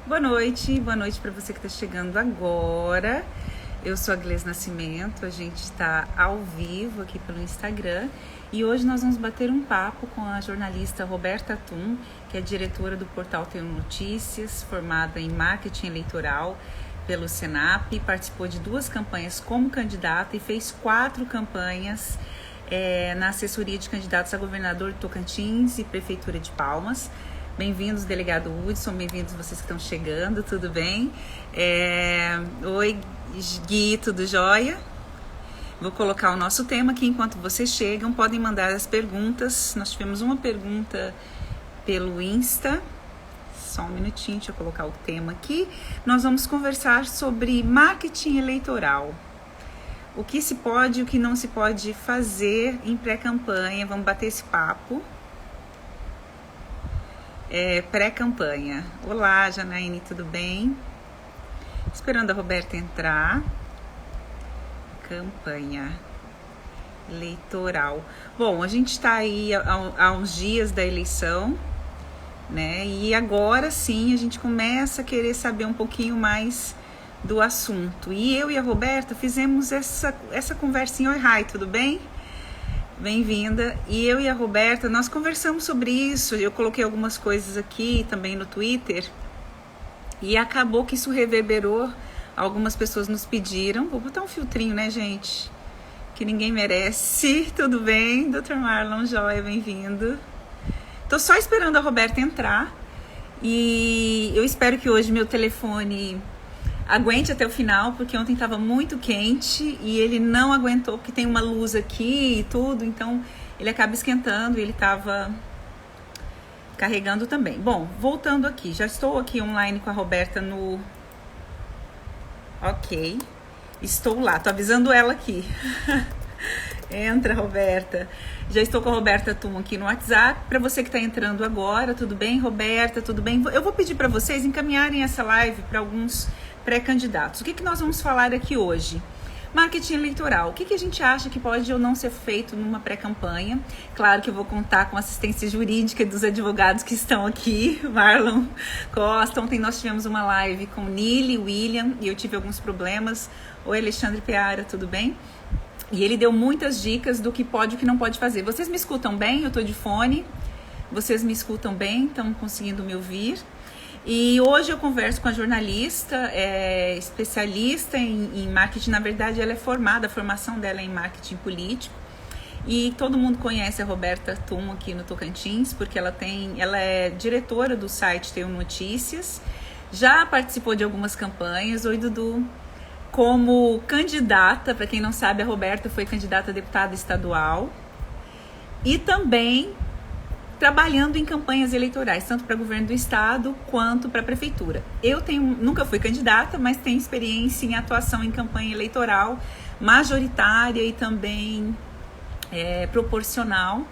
Boa noite para você que está chegando agora. Eu sou a Gleis Nascimento, a gente está ao vivo aqui pelo Instagram e hoje nós vamos bater um papo com a jornalista Roberta Tum, que é diretora do portal Tenho Notícias, formada em marketing eleitoral pelo Senap, participou de 2 campanhas como candidata e fez 4 campanhas na assessoria de candidatos a governador de Tocantins e Prefeitura de Palmas. Bem-vindos, delegado Hudson, bem-vindos vocês que estão chegando, tudo bem? Oi, Gui, tudo jóia? Vou colocar o nosso tema aqui enquanto vocês chegam, podem mandar as perguntas. Nós tivemos uma pergunta pelo Insta, só um minutinho, deixa eu colocar o tema aqui. Nós vamos conversar sobre marketing eleitoral. O que se pode e o que não se pode fazer em pré-campanha, vamos bater esse papo. Pré-campanha. Olá, Janaíne, tudo bem? Esperando a Roberta entrar. Campanha eleitoral. Bom, a gente está aí há uns dias da eleição, né? E agora sim a gente começa a querer saber um pouquinho mais do assunto. E eu e a Roberta fizemos essa conversinha. Oi, Rai, tudo bem? Bem-vinda. E eu e a Roberta, nós conversamos sobre isso, eu coloquei algumas coisas aqui também no Twitter, e acabou que isso reverberou, algumas pessoas nos pediram, vou botar um filtrinho, né, gente, que ninguém merece. Tudo bem, Dr. Marlon, joia, bem-vindo. Tô só esperando a Roberta entrar, e eu espero que hoje meu telefone aguente até o final, porque ontem estava muito quente e ele não aguentou, porque tem uma luz aqui e tudo, então ele acaba esquentando e ele estava carregando também. Bom, voltando aqui, já estou aqui online com a Roberta no... Ok, estou lá, tô avisando ela aqui. Entra, Roberta. Já estou com a Roberta Tum aqui no WhatsApp. Para você que está entrando agora, tudo bem, Roberta? Tudo bem? Eu vou pedir para vocês encaminharem essa live para alguns pré-candidatos. O que nós vamos falar aqui hoje? Marketing eleitoral. O que a gente acha que pode ou não ser feito numa pré-campanha? Claro que eu vou contar com a assistência jurídica dos advogados que estão aqui. Marlon Costa. Ontem nós tivemos uma live com Nili, William, e eu tive alguns problemas. Oi, Alexandre Peara, tudo bem? E ele deu muitas dicas do que pode e o que não pode fazer. Vocês me escutam bem? Eu tô de fone. Vocês me escutam bem? Estão conseguindo me ouvir? E hoje eu converso com a jornalista, especialista em marketing. Na verdade, ela é formada, a formação dela é em marketing político. E todo mundo conhece a Roberta Tum aqui no Tocantins, porque ela é diretora do site Tenho Notícias. Já participou de algumas campanhas. Oi, Dudu. Como candidata, para quem não sabe, a Roberta foi candidata a deputada estadual. E também trabalhando em campanhas eleitorais, tanto para governo do estado quanto para a prefeitura. Eu nunca fui candidata, mas tenho experiência em atuação em campanha eleitoral majoritária e também proporcional.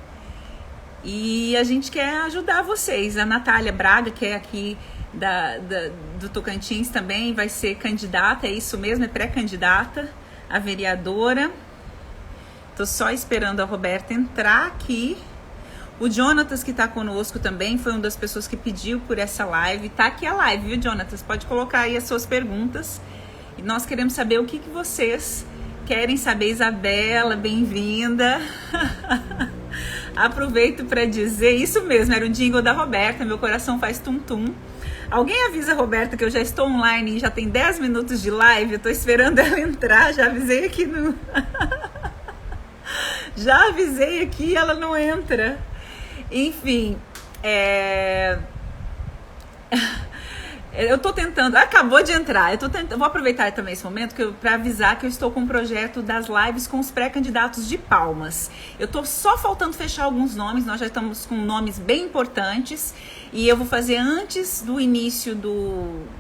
E a gente quer ajudar vocês. A Natália Braga, que é aqui do Tocantins, também vai ser candidata, é isso mesmo, é pré-candidata a vereadora. Tô só esperando a Roberta entrar aqui. O Jonatas, que está conosco também, foi uma das pessoas que pediu por essa live. Tá aqui a live, viu, Jonatas? Pode colocar aí as suas perguntas. E nós queremos saber o que vocês querem saber. Isabela, bem-vinda. Aproveito para dizer, isso mesmo, era o jingle da Roberta, meu coração faz tum-tum. Alguém avisa a Roberta que eu já estou online e já tem 10 minutos de live, eu tô esperando ela entrar, já avisei aqui no... Já avisei aqui e ela não entra. Enfim, eu tô tentando, acabou de entrar, eu vou aproveitar também esse momento para avisar que eu estou com um projeto das lives com os pré-candidatos de Palmas. Eu tô só faltando fechar alguns nomes, nós já estamos com nomes bem importantes e eu vou fazer antes do início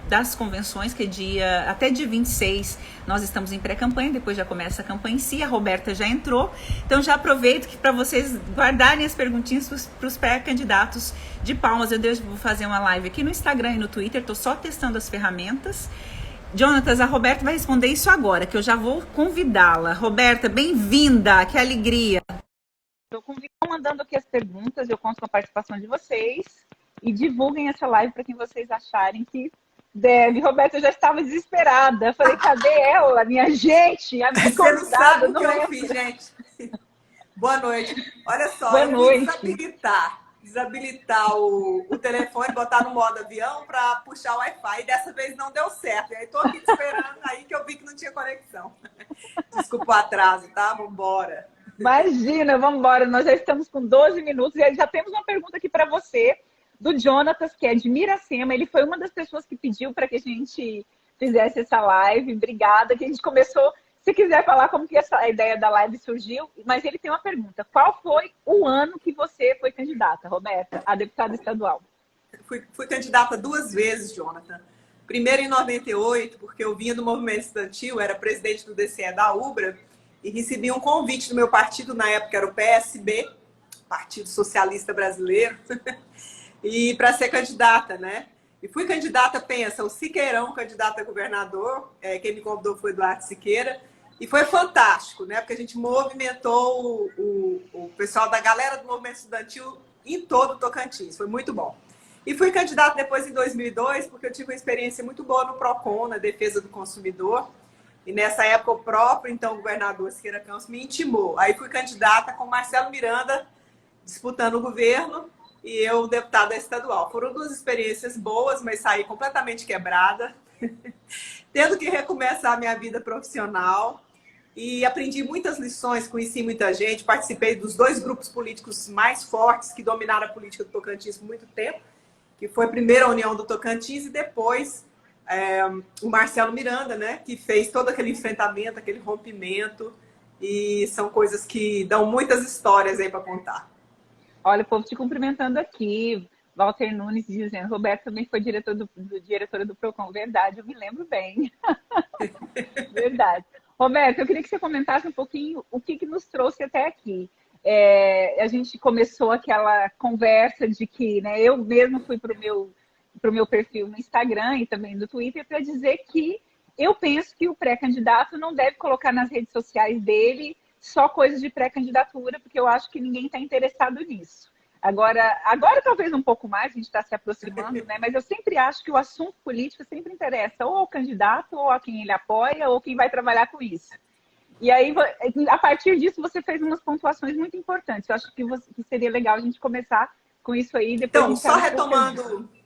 das convenções, que é até dia 26 nós estamos em pré-campanha, depois já começa a campanha em si, a Roberta já entrou, então já aproveito que para vocês guardarem as perguntinhas para os pré-candidatos de Palmas. Vou fazer uma live aqui no Instagram e no Twitter, tô só testando as ferramentas. Jonatas, a Roberta vai responder isso agora, que eu já vou convidá-la. Roberta, bem-vinda, que alegria. Estou mandando aqui as perguntas, eu conto com a participação de vocês e divulguem essa live para quem vocês acharem que Deve, Roberta, eu já estava desesperada. Falei, cadê ela, minha gente? A minha Você não sabe convidada o que não eu é. fiz, gente. Boa noite. Olha só, Boa eu fui noite. desabilitar o telefone, botar no modo avião para puxar o Wi-Fi. E dessa vez não deu certo. E aí tô aqui te esperando, aí que eu vi que não tinha conexão. Desculpa o atraso, tá? Vambora. Imagina, vamos embora. Nós já estamos com 12 minutos e já temos uma pergunta aqui para você, do Jonatas, que é de Miracema. Ele foi uma das pessoas que pediu para que a gente fizesse essa live. Obrigada, que a gente começou. Se quiser falar como que essa ideia da live surgiu, mas ele tem uma pergunta. Qual foi o ano que você foi candidata, Roberta, a deputada estadual? Fui candidata 2 vezes, Jonathan. Primeiro em 98, porque eu vinha do movimento estudantil, era presidente do DCE da UBRA, e recebi um convite do meu partido, na época era o PSB, Partido Socialista Brasileiro, e para ser candidata, né? E fui candidata, pensa, o Siqueirão, candidata a governador, quem me convidou foi Eduardo Siqueira, e foi fantástico, né? Porque a gente movimentou o pessoal da galera do movimento estudantil em todo o Tocantins, foi muito bom. E fui candidata depois em 2002, porque eu tive uma experiência muito boa no PROCON, na defesa do consumidor, e nessa época o próprio, então, governador Siqueira Campos me intimou. Aí fui candidata com Marcelo Miranda, disputando o governo, e eu, deputada estadual. Foram 2 experiências boas, mas saí completamente quebrada, tendo que recomeçar a minha vida profissional. E aprendi muitas lições, conheci muita gente, participei dos 2 grupos políticos mais fortes que dominaram a política do Tocantins por muito tempo, que foi primeiro a União do Tocantins e depois o Marcelo Miranda, né, que fez todo aquele enfrentamento, aquele rompimento, e são coisas que dão muitas histórias aí para contar. Olha, o povo te cumprimentando aqui. Walter Nunes dizendo, Roberto também foi diretora do PROCON. Verdade, eu me lembro bem. Verdade. Roberto, eu queria que você comentasse um pouquinho o que nos trouxe até aqui. A gente começou aquela conversa de que, né, eu mesmo fui para o meu perfil no Instagram e também no Twitter para dizer que eu penso que o pré-candidato não deve colocar nas redes sociais dele só coisas de pré-candidatura, porque eu acho que ninguém está interessado nisso. Agora talvez um pouco mais, a gente está se aproximando, né? Mas eu sempre acho que o assunto político sempre interessa ou ao candidato, ou a quem ele apoia, ou quem vai trabalhar com isso. E aí, a partir disso, você fez umas pontuações muito importantes. Eu acho que seria legal a gente começar com isso aí, depois a Então, gente só fala um pouco disso. retomando.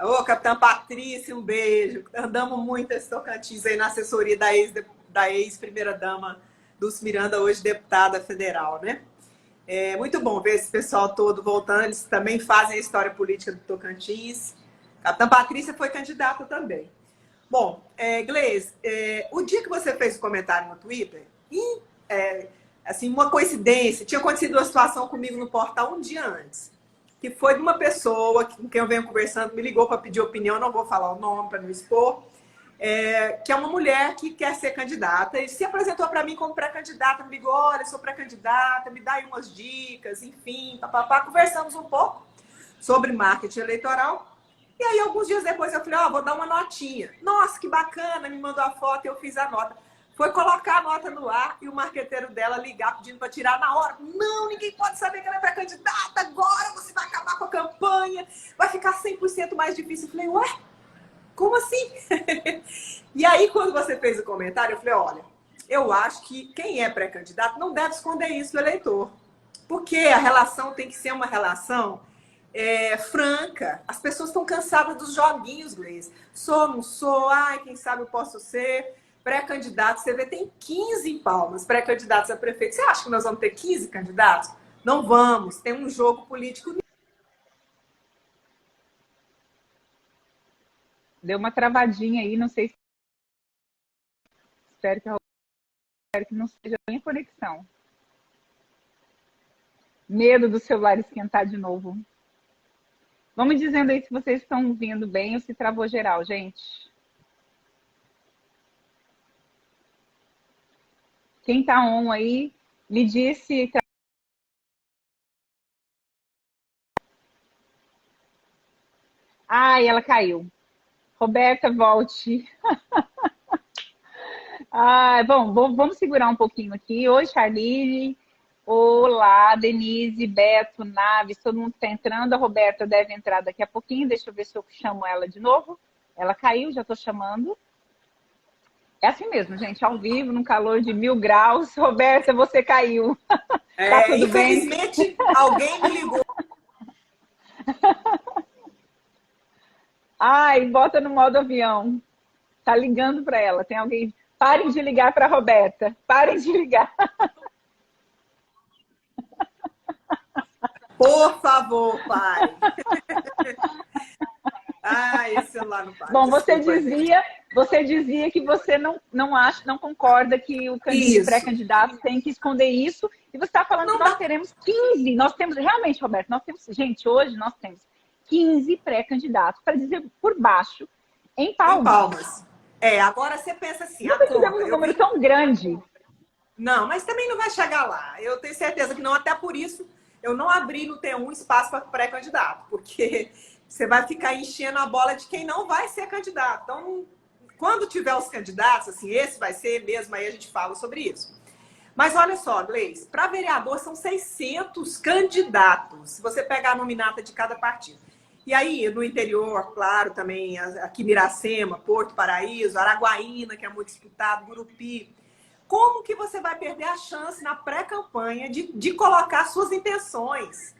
Ô, Capitã Patrícia, um beijo. Andamos muito esse Tocantins aí na assessoria da ex-primeira-dama Dulce Miranda, hoje deputada federal, né? É muito bom ver esse pessoal todo voltando, eles também fazem a história política do Tocantins. Capitã Patrícia foi candidata também. Bom, Gleice, o dia que você fez o comentário no Twitter, assim, uma coincidência, tinha acontecido uma situação comigo no portal um dia antes, que foi de uma pessoa com quem eu venho conversando, me ligou para pedir opinião, não vou falar o nome para não expor, que é uma mulher que quer ser candidata e se apresentou para mim como pré-candidata, me ligou, olha, sou pré-candidata, me dá aí umas dicas, enfim, papapá. Conversamos um pouco sobre marketing eleitoral. E aí, alguns dias depois, eu falei, vou dar uma notinha. Nossa, que bacana, me mandou a foto e eu fiz a nota. Foi colocar a nota no ar e o marqueteiro dela ligar pedindo para tirar na hora. Não, ninguém pode saber que ela é pré-candidata, agora você vai acabar com a campanha, vai ficar 100% mais difícil. Eu falei, ué? Como assim? E aí, quando você fez o comentário, eu falei, olha, eu acho que quem é pré-candidato não deve esconder isso do eleitor. Porque a relação tem que ser uma relação franca. As pessoas estão cansadas dos joguinhos, Gleice. Sou, não sou, quem sabe eu posso ser. Pré-candidato, você vê, tem 15 em Palmas, pré-candidatos a prefeito. Você acha que nós vamos ter 15 candidatos? Não vamos. Tem um jogo político. Deu uma travadinha aí, não sei se... Espero que não seja nem a conexão. Medo do celular esquentar de novo. Vamos dizendo aí se vocês estão ouvindo bem ou se travou geral, gente. Quem tá on aí, me disse... Ai, ela caiu. Roberta, volte. Bom, vamos segurar um pouquinho aqui. Oi, Charline. Olá, Denise, Beto, Naves, todo mundo está entrando. A Roberta deve entrar daqui a pouquinho. Deixa eu ver se eu chamo ela de novo. Ela caiu, já estou chamando. É assim mesmo, gente, ao vivo, num calor de 1000 graus. Roberta, você caiu. Tá tudo bem? Infelizmente, alguém me ligou. Ai, bota no modo avião. Tá ligando para ela. Tem alguém. Parem de ligar para a Roberta. Parem de ligar. Por favor, pai. Esse celular não para. Bom, Desculpa, você dizia que você não acha, não concorda que o pré-candidato tem que esconder isso. E você está falando Não que nós dá. teremos 15. Nós temos, realmente, Roberto, nós temos, gente, hoje nós temos 15 pré-candidatos, para dizer por baixo, em Palmas. Em Palmas. Agora você pensa assim, Nunca tivemos um número tão grande. Não, mas também não vai chegar lá. Eu tenho certeza que não, até por isso eu não abri no T1 espaço para pré-candidato, porque você vai ficar enchendo a bola de quem não vai ser candidato. Então, quando tiver os candidatos, assim, esse vai ser mesmo, aí a gente fala sobre isso. Mas olha só, Gleice, para vereador são 600 candidatos, se você pegar a nominata de cada partido. E aí, no interior, claro, também aqui Miracema, Porto Paraíso, Araguaína, que é muito disputado, Gurupi. Como que você vai perder a chance na pré-campanha de colocar suas intenções?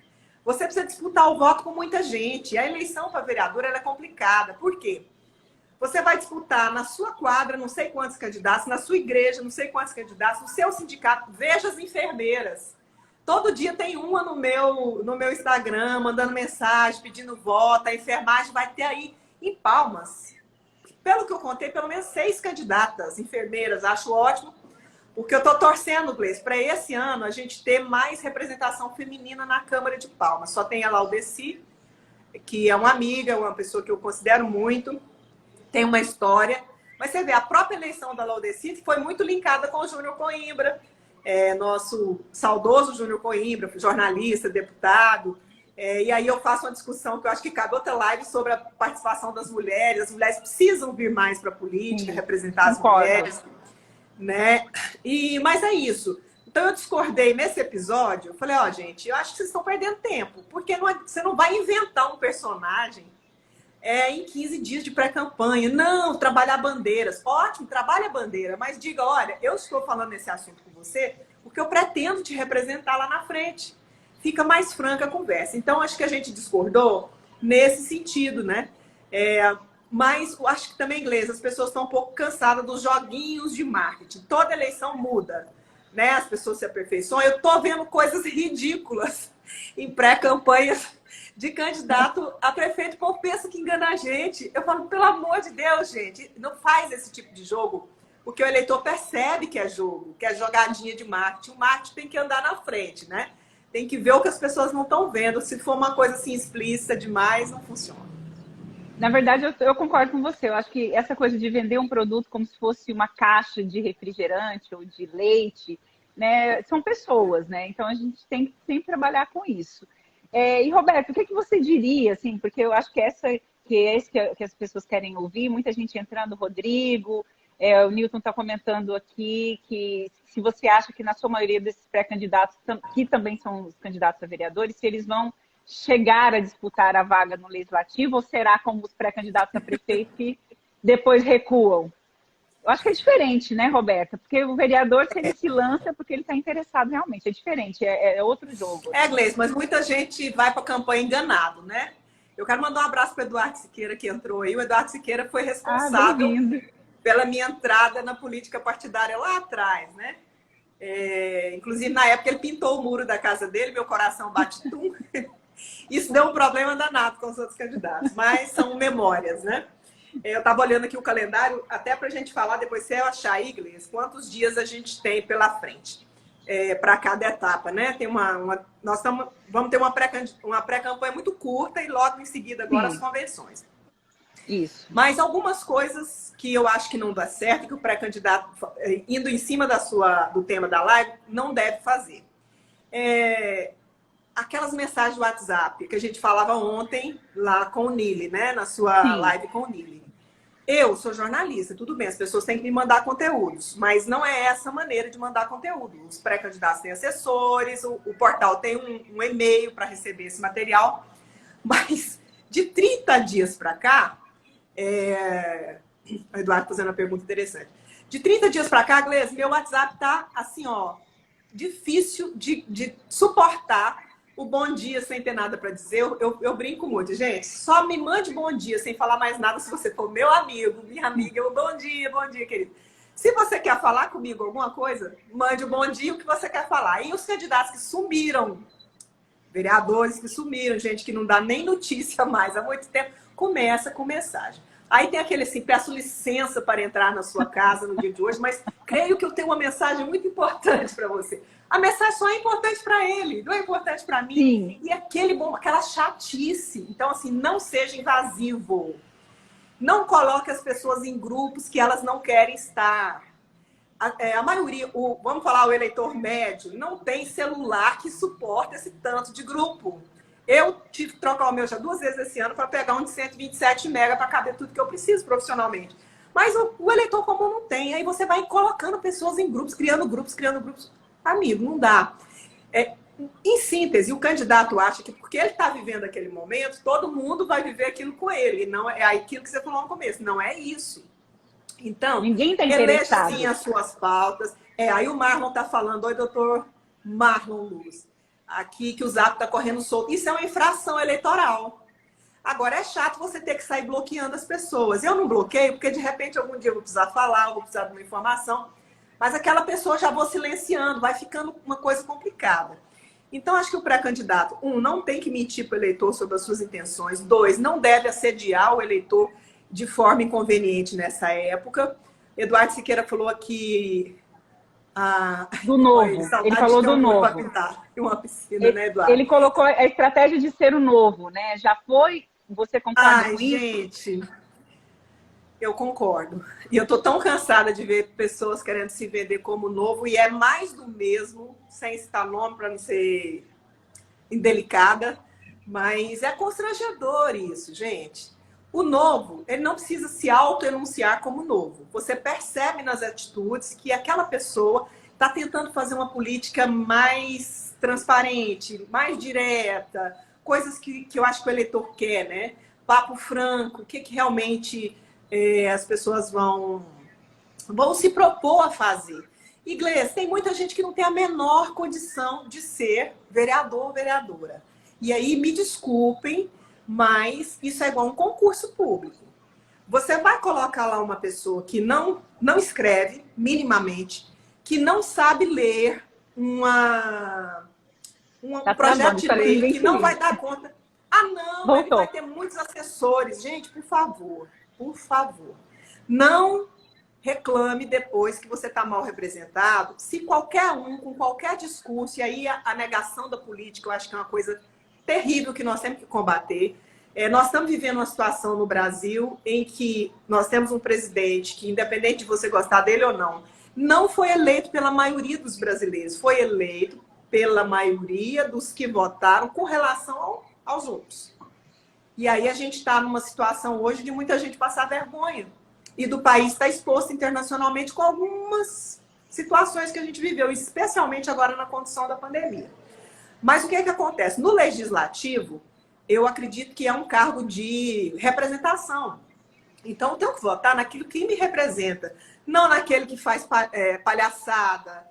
Você precisa disputar o voto com muita gente. E a eleição para vereador ela é complicada. Por quê? Você vai disputar na sua quadra não sei quantos candidatos, na sua igreja não sei quantos candidatos, no seu sindicato, veja as enfermeiras. Todo dia tem uma no meu Instagram, mandando mensagem, pedindo voto. A enfermagem vai ter aí em Palmas. Pelo que eu contei, pelo menos 6 candidatas enfermeiras. Acho ótimo. Porque eu estou torcendo, Gleice, para esse ano a gente ter mais representação feminina na Câmara de Palmas. Só tem a Laudeci, que é uma amiga, uma pessoa que eu considero muito, tem uma história. Mas você vê, a própria eleição da Laudeci foi muito linkada com o Júnior Coimbra, nosso saudoso Júnior Coimbra, jornalista, deputado. E aí eu faço uma discussão que eu acho que cabe outra live sobre a participação das mulheres. As mulheres precisam vir mais para a política, representar as mulheres. Né? Mas é isso. Então eu discordei nesse episódio. Eu falei, gente, eu acho que vocês estão perdendo tempo, porque você não vai inventar um personagem em 15 dias de pré-campanha. Não, trabalhar bandeiras. Ótimo, trabalha a bandeira, mas diga, olha, eu estou falando esse assunto com você porque eu pretendo te representar lá na frente. Fica mais franca a conversa. Então acho que a gente discordou nesse sentido, né? Mas eu acho que também, inglês, as pessoas estão um pouco cansadas dos joguinhos de marketing. Toda eleição muda, né? As pessoas se aperfeiçoam. Eu estou vendo coisas ridículas em pré-campanhas de candidato a prefeito. O povo pensa que engana a gente. Eu falo, pelo amor de Deus, gente, não faz esse tipo de jogo, porque o eleitor percebe que é jogo, que é jogadinha de marketing. O marketing tem que andar na frente, né? Tem que ver o que as pessoas não estão vendo. Se for uma coisa assim explícita demais, não funciona. Na verdade, eu concordo com você. Eu acho que essa coisa de vender um produto como se fosse uma caixa de refrigerante ou de leite, né, são pessoas, né? Então a gente tem que sempre trabalhar com isso. E Roberto, o que você diria, assim, porque eu acho que é isso que as pessoas querem ouvir, muita gente entrando, Rodrigo, o Newton está comentando aqui que se você acha que na sua maioria desses pré-candidatos, que também são os candidatos a vereadores, se eles vão chegar a disputar a vaga no Legislativo, ou será como os pré-candidatos a prefeito que depois recuam? Eu acho que é diferente, né, Roberta? Porque o vereador, se ele se lança, é porque ele está interessado realmente. É diferente, é outro jogo. Gleice, mas muita gente vai para a campanha enganado, né? Eu quero mandar um abraço para o Eduardo Siqueira, que entrou aí. O Eduardo Siqueira foi responsável pela minha entrada na política partidária lá atrás, né? Inclusive, na época, ele pintou o muro da casa dele, meu coração bate tum. Isso deu um problema danado com os outros candidatos, mas são memórias, né? Eu estava olhando aqui o calendário, até para a gente falar, depois se eu achar aí, Gleice, quantos dias a gente tem pela frente para cada etapa, né? Nós vamos ter uma pré-campanha muito curta e logo em seguida agora as convenções. Isso. Mas algumas coisas que eu acho que não dá certo, que o pré-candidato, indo em cima do tema da live, não deve fazer. Aquelas mensagens do WhatsApp que a gente falava ontem lá com o Nili, né? Na sua live com o Nili. Eu sou jornalista, tudo bem, as pessoas têm que me mandar conteúdos, mas não é essa a maneira de mandar conteúdo. Os pré-candidatos têm assessores, o portal tem um e-mail para receber esse material, mas de 30 dias para cá, o Eduardo fazendo uma pergunta interessante. De 30 dias para cá, Gleice, meu WhatsApp tá assim, ó, difícil de suportar o bom dia sem ter nada para dizer. Eu brinco muito, gente. Só me mande bom dia sem falar mais nada se você for meu amigo, minha amiga. Bom dia, querido. Se você quer falar comigo alguma coisa, mande o bom dia, o que você quer falar. E os candidatos que sumiram, vereadores que sumiram, gente que não dá nem notícia mais há muito tempo, começa com mensagem. Aí tem aquele assim, peço licença para entrar na sua casa no dia de hoje, mas creio que eu tenho uma mensagem muito importante para você. A mensagem só é importante para ele, não é importante para mim. Sim. E aquela chatice. Então, assim, não seja invasivo. Não coloque as pessoas em grupos que elas não querem estar. A maioria, vamos falar, o eleitor médio, não tem celular que suporte esse tanto de grupo. Eu tive que trocar o meu já 2 vezes esse ano para pegar um de 127 mega para caber tudo que eu preciso profissionalmente. Mas o eleitor comum não tem. Aí você vai colocando pessoas em grupos, criando grupos. Amigo, não dá. Em síntese, o candidato acha que porque ele está vivendo aquele momento, todo mundo vai viver aquilo com ele. E não é aquilo que você falou no começo. Não é isso. Então, Ninguém está eleja interessado. sim as suas pautas. Aí o Marlon está falando, oi, doutor Marlon Luz, aqui que o Zap está correndo solto. Isso é uma infração eleitoral. Agora, é chato você ter que sair bloqueando as pessoas. Eu não bloqueio, porque de repente algum dia eu vou precisar falar, eu vou precisar de uma informação, mas aquela pessoa já vou silenciando, vai ficando uma coisa complicada. Então, acho que o pré-candidato, 1, não tem que mentir para o eleitor sobre as suas intenções. 2, não deve assediar o eleitor de forma inconveniente nessa época. Eduardo Siqueira falou aqui... Do novo. Ele falou do novo. Uma piscina, né, Eduardo? Ele colocou a estratégia de ser o novo, né? Já foi? Você concorda com isso? Gente, eu concordo. E eu tô tão cansada de ver pessoas querendo se vender como novo, e é mais do mesmo, sem citar nome para não ser indelicada, mas é constrangedor isso, gente. O novo, ele não precisa se auto-enunciar como novo. Você percebe nas atitudes que aquela pessoa está tentando fazer uma política mais transparente, mais direta, coisas que eu acho que o eleitor quer, né? Papo franco, o que realmente as pessoas vão se propor a fazer. Iglesias, tem muita gente que não tem a menor condição de ser vereador ou vereadora. E aí, me desculpem, mas isso é igual um concurso público. Você vai colocar lá uma pessoa que não escreve minimamente, que não sabe ler um projeto de lei, que não vai dar conta. Não, Voltou. Ele vai ter muitos assessores. Gente, por favor, não reclame depois que você está mal representado. Se qualquer um, com qualquer discurso, e aí a negação da política, eu acho que é uma coisa terrível que nós temos que combater. Nós estamos vivendo uma situação no Brasil em que nós temos um presidente que, independente de você gostar dele ou não foi eleito pela maioria dos brasileiros, foi eleito pela maioria dos que votaram com relação aos outros. E aí a gente está numa situação hoje de muita gente passar vergonha. E do país estar exposto internacionalmente com algumas situações que a gente viveu, especialmente agora na condição da pandemia. Mas o que acontece? No legislativo, eu acredito que é um cargo de representação. Então, eu tenho que votar naquilo que me representa, não naquele que faz palhaçada,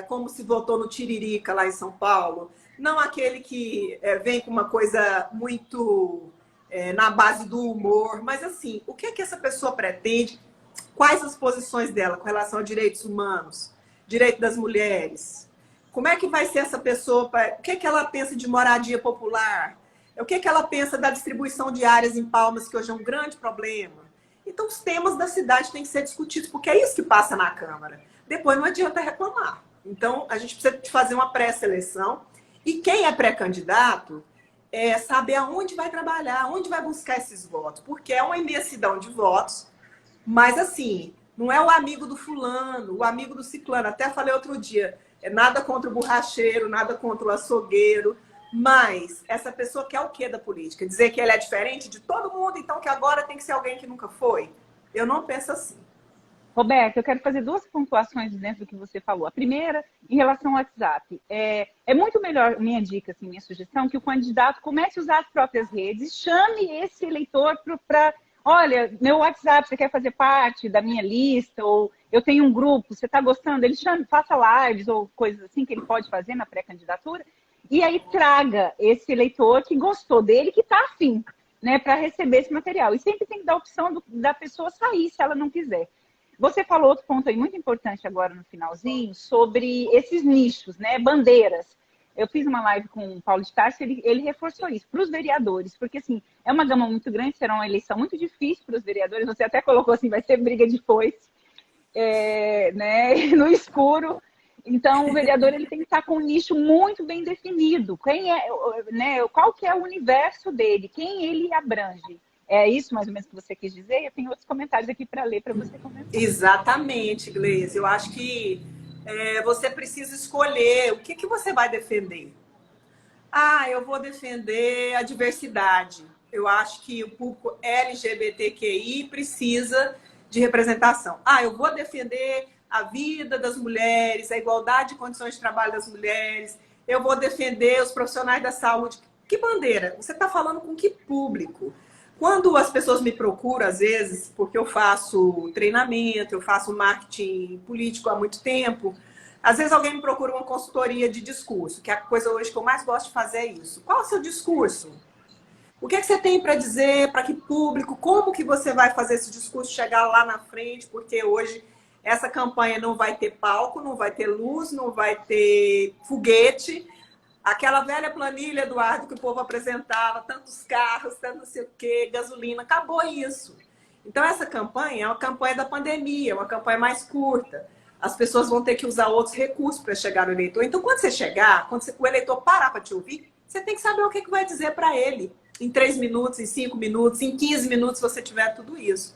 como se votou no Tiririca lá em São Paulo, não aquele que vem com uma coisa muito na base do humor, mas assim, o que essa pessoa pretende? Quais as posições dela com relação a direitos humanos, direito das mulheres? Como é que vai ser essa pessoa? O que ela pensa de moradia popular? O que ela pensa da distribuição de áreas em Palmas, que hoje é um grande problema? Então, os temas da cidade têm que ser discutidos, porque é isso que passa na Câmara. Depois não adianta reclamar. Então, a gente precisa de fazer uma pré-seleção. E quem é pré-candidato saber aonde vai trabalhar, onde vai buscar esses votos. Porque é uma imensidão de votos, mas assim, não é o amigo do fulano, o amigo do ciclano. Até falei outro dia, nada contra o borracheiro, nada contra o açougueiro, mas essa pessoa quer o quê da política? Dizer que ele é diferente de todo mundo, então que agora tem que ser alguém que nunca foi? Eu não penso assim. Roberto, eu quero fazer duas pontuações dentro do que você falou. A primeira, em relação ao WhatsApp. É muito melhor, minha dica, assim, minha sugestão, que o candidato comece a usar as próprias redes, chame esse eleitor para, olha, meu WhatsApp, você quer fazer parte da minha lista, ou eu tenho um grupo, você está gostando? Ele chame, faça lives ou coisas assim que ele pode fazer na pré-candidatura, e aí traga esse eleitor que gostou dele, que está afim, né, para receber esse material. E sempre tem que dar a opção da pessoa sair, se ela não quiser. Você falou outro ponto aí muito importante agora no finalzinho, sobre esses nichos, né? Bandeiras. Eu fiz uma live com o Paulo de Tarso, ele reforçou isso para os vereadores, porque assim, é uma gama muito grande, será uma eleição muito difícil para os vereadores, você até colocou assim, vai ser briga de foice, né? No escuro. Então, o vereador ele tem que estar com um nicho muito bem definido. Quem é, né? Qual que é o universo dele? Quem ele abrange? É isso mais ou menos que você quis dizer? Eu tenho outros comentários aqui para ler para você comentar. Exatamente, Gleice. Eu acho que você precisa escolher o que você vai defender. Ah, eu vou defender a diversidade. Eu acho que o público LGBTQI precisa de representação. Ah, eu vou defender a vida das mulheres, a igualdade de condições de trabalho das mulheres. Eu vou defender os profissionais da saúde. Que bandeira? Você está falando com que público? Quando as pessoas me procuram, às vezes, porque eu faço treinamento, eu faço marketing político há muito tempo, às vezes alguém me procura uma consultoria de discurso, que é a coisa hoje que eu mais gosto de fazer é isso. Qual é o seu discurso? O que é que você tem para dizer? Para que público? Como que você vai fazer esse discurso chegar lá na frente? Porque hoje essa campanha não vai ter palco, não vai ter luz, não vai ter foguete. Aquela velha planilha, Eduardo, que o povo apresentava, tantos carros, tanto não sei o quê, gasolina, acabou isso. Então, essa campanha é uma campanha da pandemia, uma campanha mais curta. As pessoas vão ter que usar outros recursos para chegar no eleitor. Então, quando você chegar, o eleitor parar para te ouvir, você tem que saber o que vai dizer para ele. Em 3 minutos, em 5 minutos, em 15 minutos, se você tiver tudo isso.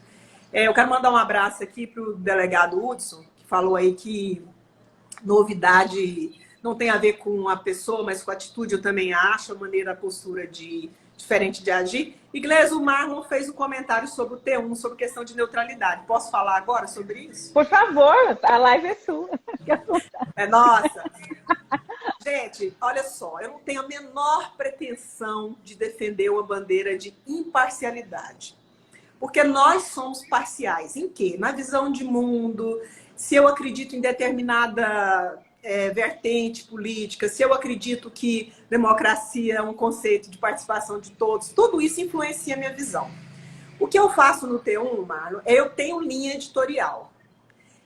Eu quero mandar um abraço aqui para o delegado Hudson, que falou aí que novidade não tem a ver com a pessoa, mas com a atitude, eu também acho, a maneira, a postura diferente de agir. Iglesias, o Marlon fez um comentário sobre o T1, sobre questão de neutralidade. Posso falar agora sobre isso? Por favor, a live é sua. É nossa. Gente, olha só, eu não tenho a menor pretensão de defender uma bandeira de imparcialidade. Porque nós somos parciais. Em quê? Na visão de mundo, se eu acredito em determinada vertente política, se eu acredito que democracia é um conceito de participação de todos, tudo isso influencia a minha visão. O que eu faço no T1, Marlon, eu tenho linha editorial.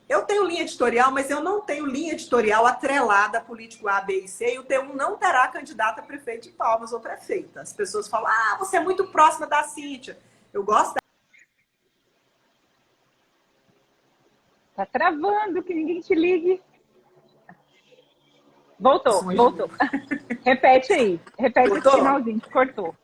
Eu tenho linha editorial, mas eu não tenho linha editorial atrelada a político A, B e C, e o T1 não terá candidata a prefeito de Palmas ou prefeita. As pessoas falam, você é muito próxima da Cíntia. Eu gosto da... Tá travando, que ninguém te ligue. Voltou. Repete aí. Repete esse finalzinho que cortou.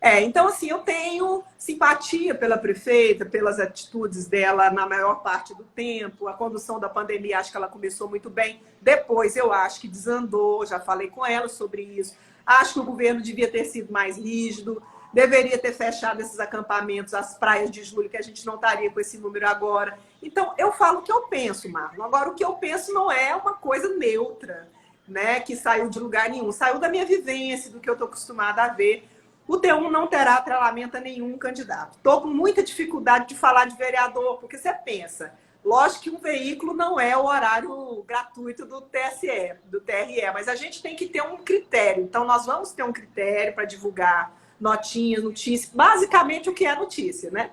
Então, assim, eu tenho simpatia pela prefeita, pelas atitudes dela na maior parte do tempo. A condução da pandemia, acho que ela começou muito bem. Depois, eu acho que desandou, já falei com ela sobre isso. Acho que o governo devia ter sido mais rígido, deveria ter fechado esses acampamentos, as praias de julho, que a gente não estaria com esse número agora. Então, eu falo o que eu penso, Marlon. Agora, o que eu penso não é uma coisa neutra, né, que saiu de lugar nenhum. Saiu da minha vivência, do que eu estou acostumada a ver. O T1 não terá atrelamento a nenhum candidato. Estou com muita dificuldade de falar de vereador, porque você pensa, lógico que um veículo não é o horário gratuito do TSE, do TRE, mas a gente tem que ter um critério. Então, nós vamos ter um critério para divulgar notinhas, notícias, basicamente o que é notícia, né?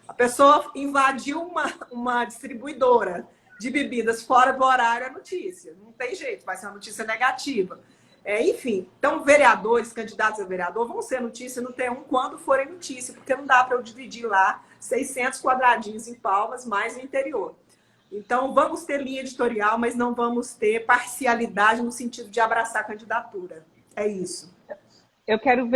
A pessoa invadiu uma distribuidora de bebidas fora do horário, é notícia. Não tem jeito, vai ser uma notícia negativa. Enfim, então vereadores, candidatos a vereador vão ser notícia no T1 quando forem notícia, porque não dá para eu dividir lá 600 quadradinhos em Palmas, mais no interior. Então, vamos ter linha editorial, mas não vamos ter parcialidade no sentido de abraçar a candidatura. É isso. Eu quero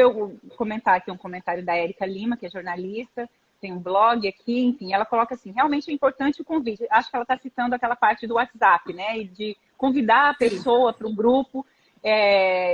comentar aqui um comentário da Érica Lima, que é jornalista, tem um blog aqui, enfim, ela coloca assim, realmente é importante o convite. Acho que ela está citando aquela parte do WhatsApp, né? E de convidar a pessoa para o grupo.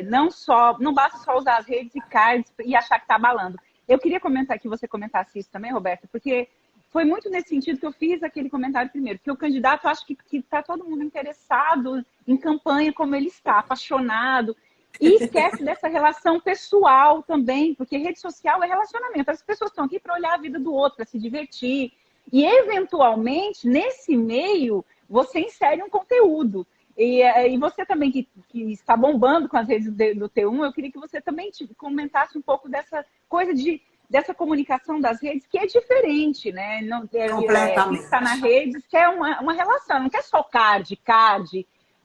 Não basta só usar as redes e cards e achar que está abalando. Eu queria comentar que você comentasse isso também, Roberto, porque foi muito nesse sentido que eu fiz aquele comentário primeiro, porque o candidato, acho que está todo mundo interessado em campanha como ele está, apaixonado, e esquece dessa relação pessoal também, porque rede social é relacionamento. As pessoas estão aqui para olhar a vida do outro, para se divertir. E, eventualmente, nesse meio, você insere um conteúdo. E você também, que está bombando com as redes do T1, eu queria que você também comentasse um pouco dessa coisa dessa comunicação das redes, que é diferente, né? Completamente. Quem está na rede quer uma relação, não quer só card,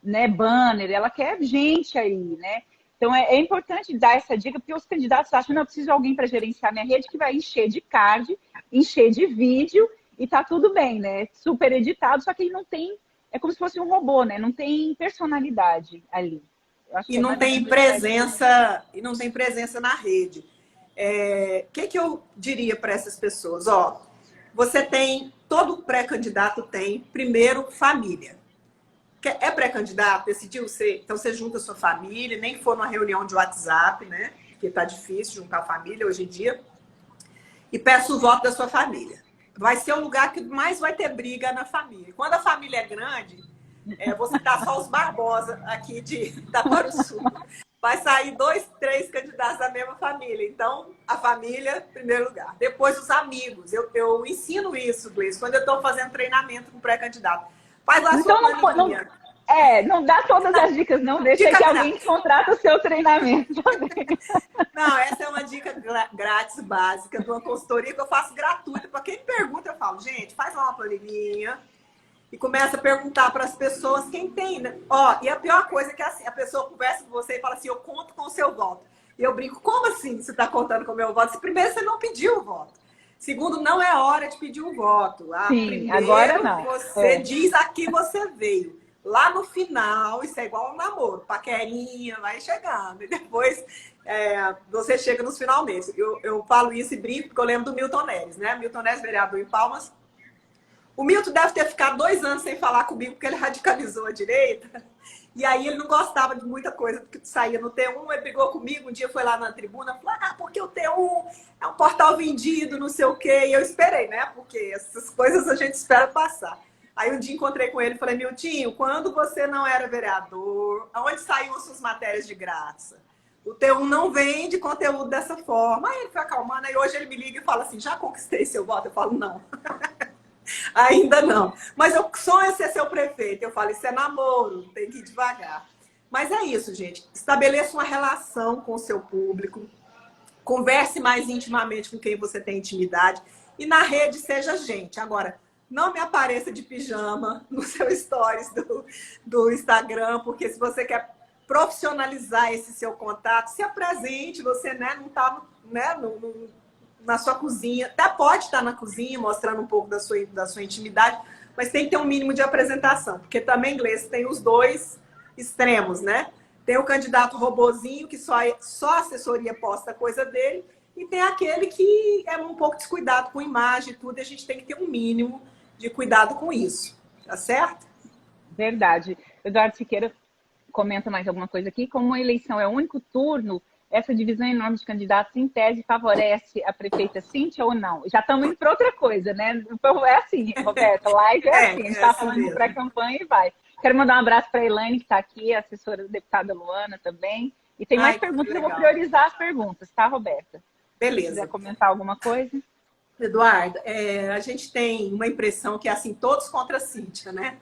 né, banner, ela quer gente aí, né? Então, é importante dar essa dica, porque os candidatos acham, não, eu preciso de alguém para gerenciar minha rede que vai encher de card, encher de vídeo, e tá tudo bem, né? Super editado, só que ele não tem, é como se fosse um robô, né? Não tem personalidade ali. E não tem presença, na rede. Que eu diria para essas pessoas? Ó, você tem, todo pré-candidato tem, primeiro, família. É pré-candidato, decidiu ser, então você junta a sua família, nem que for numa reunião de WhatsApp, né? Porque tá difícil juntar a família hoje em dia. E peça o voto da sua família. Vai ser o lugar que mais vai ter briga na família. Quando a família é grande, você tá só os Barbosa aqui da Sul. Vai sair 2, 3 candidatos da mesma família. Então, a família, em primeiro lugar. Depois, os amigos. Eu ensino isso, Gleice, quando eu estou fazendo treinamento com pré-candidato. Faz lá então, sua planilha. Não dá todas as dicas, não. Deixa que alguém contrata o seu treinamento também. Não, essa é uma dica grátis, básica, de uma consultoria que eu faço gratuita. Para quem me pergunta, eu falo, gente, faz lá uma planilhinha e começa a perguntar para as pessoas quem tem, né? Ó, e a pior coisa é que assim, a pessoa conversa com você e fala assim, eu conto com o seu voto. E eu brinco, como assim você está contando com o meu voto? Se primeiro você não pediu o voto. Segundo, não é hora de pedir um voto. Sim, primeiro, agora não. Você diz a que você veio. Lá no final, isso é igual um namoro. Paquerinha, vai chegando. E depois você chega nos finalmente. Eu falo isso e brinco porque eu lembro do Milton Neres, né? Milton Neres, vereador em Palmas. O Milton deve ter ficado 2 anos sem falar comigo porque ele radicalizou a direita. E aí ele não gostava de muita coisa que saía no T1, ele brigou comigo, um dia foi lá na tribuna, falou, porque o T1 é um portal vendido, não sei o quê. E eu esperei, né? Porque essas coisas a gente espera passar. Aí um dia encontrei com ele e falei, Miltinho, quando você não era vereador, aonde saíam as suas matérias de graça? O T1 não vende conteúdo dessa forma. Aí ele foi acalmando, aí hoje ele me liga e fala assim, já conquistei seu voto? Eu falo, não. Ainda não. Mas eu sonho ser seu prefeito. Eu falo, isso é namoro, tem que ir devagar. Mas é isso, gente. Estabeleça uma relação com o seu público. Converse mais intimamente com quem você tem intimidade. E na rede, seja gente. Agora, não me apareça de pijama no seu stories do Instagram, porque se você quer profissionalizar esse seu contato, se apresente. Você não está na sua cozinha, até pode estar na cozinha, mostrando um pouco da sua intimidade, mas tem que ter um mínimo de apresentação, porque também, inglês, tem os dois extremos, né? Tem o candidato robozinho, que só a assessoria posta a coisa dele, e tem aquele que é um pouco descuidado com imagem e tudo, e a gente tem que ter um mínimo de cuidado com isso, tá certo? Verdade. Eduardo Siqueira comenta mais alguma coisa aqui, como a eleição é o único turno, essa divisão enorme de candidatos, em tese, favorece a prefeita Cíntia ou não? Já estamos indo para outra coisa, né? É assim, Roberta, live é assim, a gente está falando de pré-campanha e vai. Quero mandar um abraço para a Elaine, que está aqui, a assessora da deputada Luana também. E tem mais perguntas, eu vou priorizar as perguntas, tá, Roberta? Beleza. Se quiser comentar alguma coisa. Eduardo, a gente tem uma impressão que é assim, todos contra a Cíntia, né?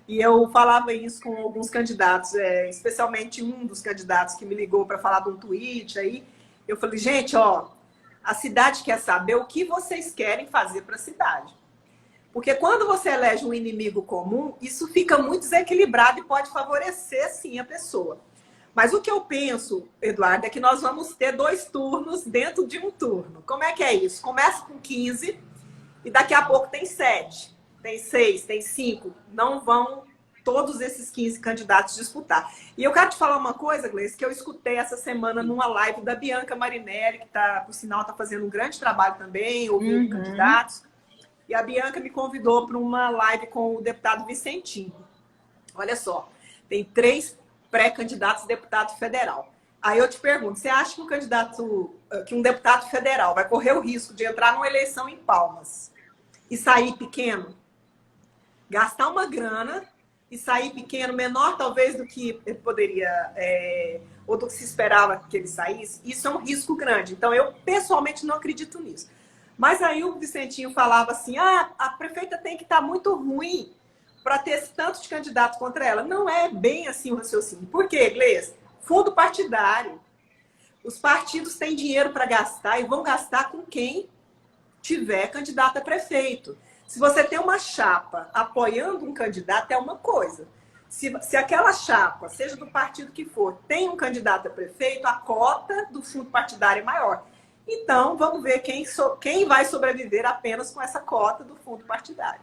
E eu falava isso com alguns candidatos, especialmente um dos candidatos que me ligou para falar de um tweet aí. Eu falei, gente, a cidade quer saber o que vocês querem fazer para a cidade. Porque quando você elege um inimigo comum, isso fica muito desequilibrado e pode favorecer, sim, a pessoa. Mas o que eu penso, Eduardo, é que nós vamos ter 2 turnos dentro de um turno. Como é que é isso? Começa com 15 e daqui a pouco tem 7. Tem 6, tem 5, não vão todos esses 15 candidatos disputar. E eu quero te falar uma coisa, Gleice, que eu escutei essa semana numa live da Bianca Marinelli, que por sinal está fazendo um grande trabalho também, ouvindo candidatos. E a Bianca me convidou para uma live com o deputado Vicentinho. Olha só, tem 3 pré-candidatos a deputado federal. Aí eu te pergunto, você acha que um deputado federal vai correr o risco de entrar numa eleição em Palmas e sair pequeno? Gastar uma grana e sair pequeno, menor talvez do que ele poderia, ou do que se esperava que ele saísse, isso é um risco grande. Então, eu pessoalmente não acredito nisso. Mas aí o Vicentinho falava assim, a prefeita tem que estar muito ruim para ter esse tanto de candidato contra ela. Não é bem assim o raciocínio. Por quê, Gleice? Fundo partidário. Os partidos têm dinheiro para gastar e vão gastar com quem tiver candidato a prefeito. Se você tem uma chapa apoiando um candidato, é uma coisa. Se aquela chapa, seja do partido que for, tem um candidato a prefeito, a cota do fundo partidário é maior. Então, vamos ver quem vai sobreviver apenas com essa cota do fundo partidário.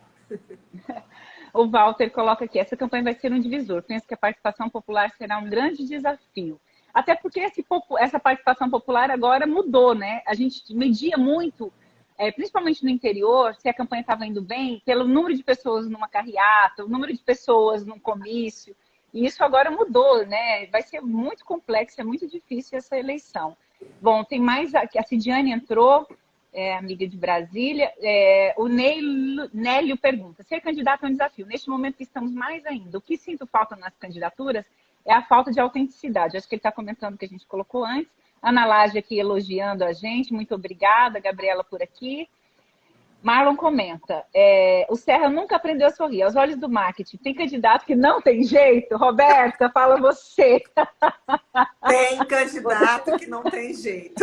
O Walter coloca aqui, essa campanha vai ser um divisor. Penso que a participação popular será um grande desafio. Até porque essa participação popular agora mudou, né? A gente media muito, principalmente no interior, se a campanha estava indo bem, pelo número de pessoas numa carreata, o número de pessoas num comício. E isso agora mudou, né? Vai ser muito complexo, é muito difícil essa eleição. Bom, tem mais aqui. A Cidiane entrou, amiga de Brasília. O Nélio pergunta, ser candidato é um desafio. Neste momento que estamos mais ainda, o que sinto falta nas candidaturas é a falta de autenticidade. Acho que ele está comentando o que a gente colocou antes. Ana Laje aqui elogiando a gente, muito obrigada. Gabriela por aqui. Marlon comenta, o Serra nunca aprendeu a sorrir. Aos olhos do marketing, tem candidato que não tem jeito? Roberta, fala você. Tem candidato que não tem jeito.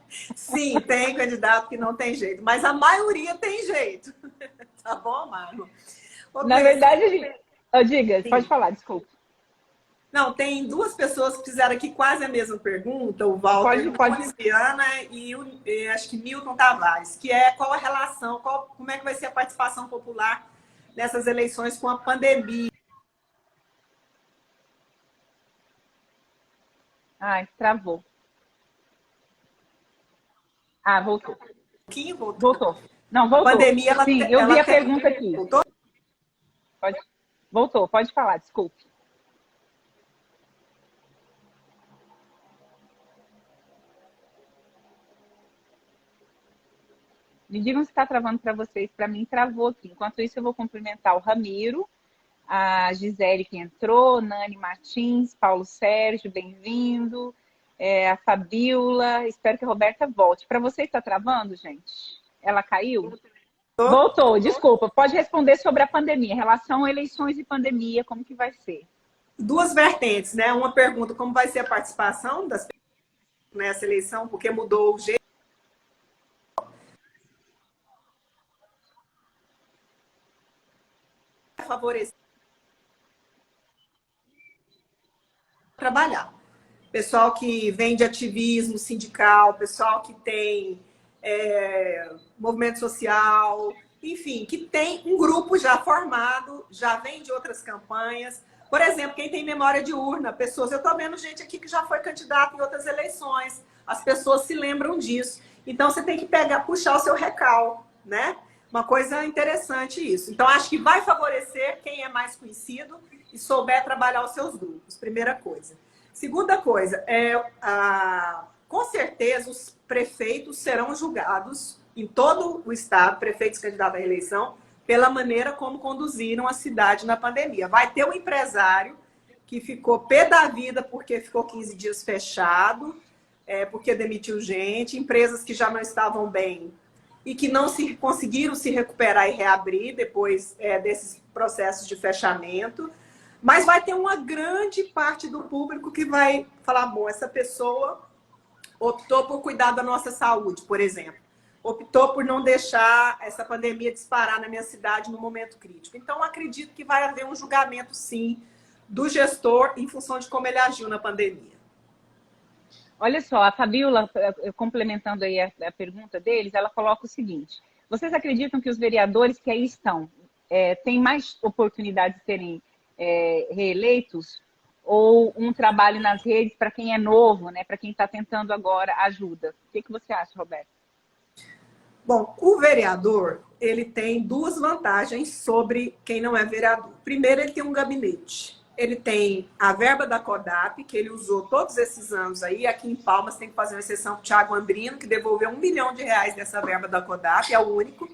Sim, tem candidato que não tem jeito. Mas a maioria tem jeito. Tá bom, Marlon? Na verdade, diga, sim. Pode falar, desculpa. Não, tem duas pessoas que fizeram aqui quase a mesma pergunta, o Walter Poliziana e acho que Milton Tavares, que é qual a relação, como é que vai ser a participação popular nessas eleições com a pandemia. Ai, travou. Voltou. Voltou. Não, voltou. A pandemia, sim, eu vi a pergunta aqui. Voltou? Voltou, pode falar, desculpe. Me digam se está travando para vocês. Para mim, travou aqui. Enquanto isso, eu vou cumprimentar o Ramiro, a Gisele que entrou, Nani Martins, Paulo Sérgio, bem-vindo, a Fabiola. Espero que a Roberta volte. Para vocês, está travando, gente? Ela caiu? Voltou, desculpa. Pode responder sobre a pandemia. Relação a eleições e pandemia, como que vai ser? Duas vertentes, né? Uma pergunta, como vai ser a participação das pessoas nessa eleição, porque mudou o jeito. Favorecer trabalhar. Pessoal que vem de ativismo sindical, pessoal que tem movimento social, enfim, que tem um grupo já formado, já vem de outras campanhas. Por exemplo, quem tem memória de urna, pessoas, eu estou vendo gente aqui que já foi candidato em outras eleições, as pessoas se lembram disso. Então, você tem que puxar o seu recal, né? Uma coisa interessante isso. Então, acho que vai favorecer quem é mais conhecido e souber trabalhar os seus grupos, primeira coisa. Segunda coisa, com certeza os prefeitos serão julgados em todo o estado, prefeitos candidatos à reeleição, pela maneira como conduziram a cidade na pandemia. Vai ter um empresário que ficou pé da vida porque ficou 15 dias fechado, porque demitiu gente, empresas que já não estavam bem e que não conseguiram se recuperar e reabrir depois desses processos de fechamento. Mas vai ter uma grande parte do público que vai falar, bom, essa pessoa optou por cuidar da nossa saúde, por exemplo. Optou por não deixar essa pandemia disparar na minha cidade no momento crítico. Então, acredito que vai haver um julgamento, sim, do gestor em função de como ele agiu na pandemia. Olha só, a Fabiola, complementando aí a pergunta deles, ela coloca o seguinte: vocês acreditam que os vereadores que aí estão têm mais oportunidade de serem reeleitos? Ou um trabalho nas redes para quem é novo, né? Para quem está tentando agora ajuda? O que você acha, Roberto? Bom, o vereador, ele tem duas vantagens sobre quem não é vereador. Primeiro, ele tem um gabinete. Ele tem a verba da CODAP, que ele usou todos esses anos aí. Aqui em Palmas tem que fazer uma exceção para o Thiago Andrino, que devolveu R$1 milhão dessa verba da CODAP, é o único.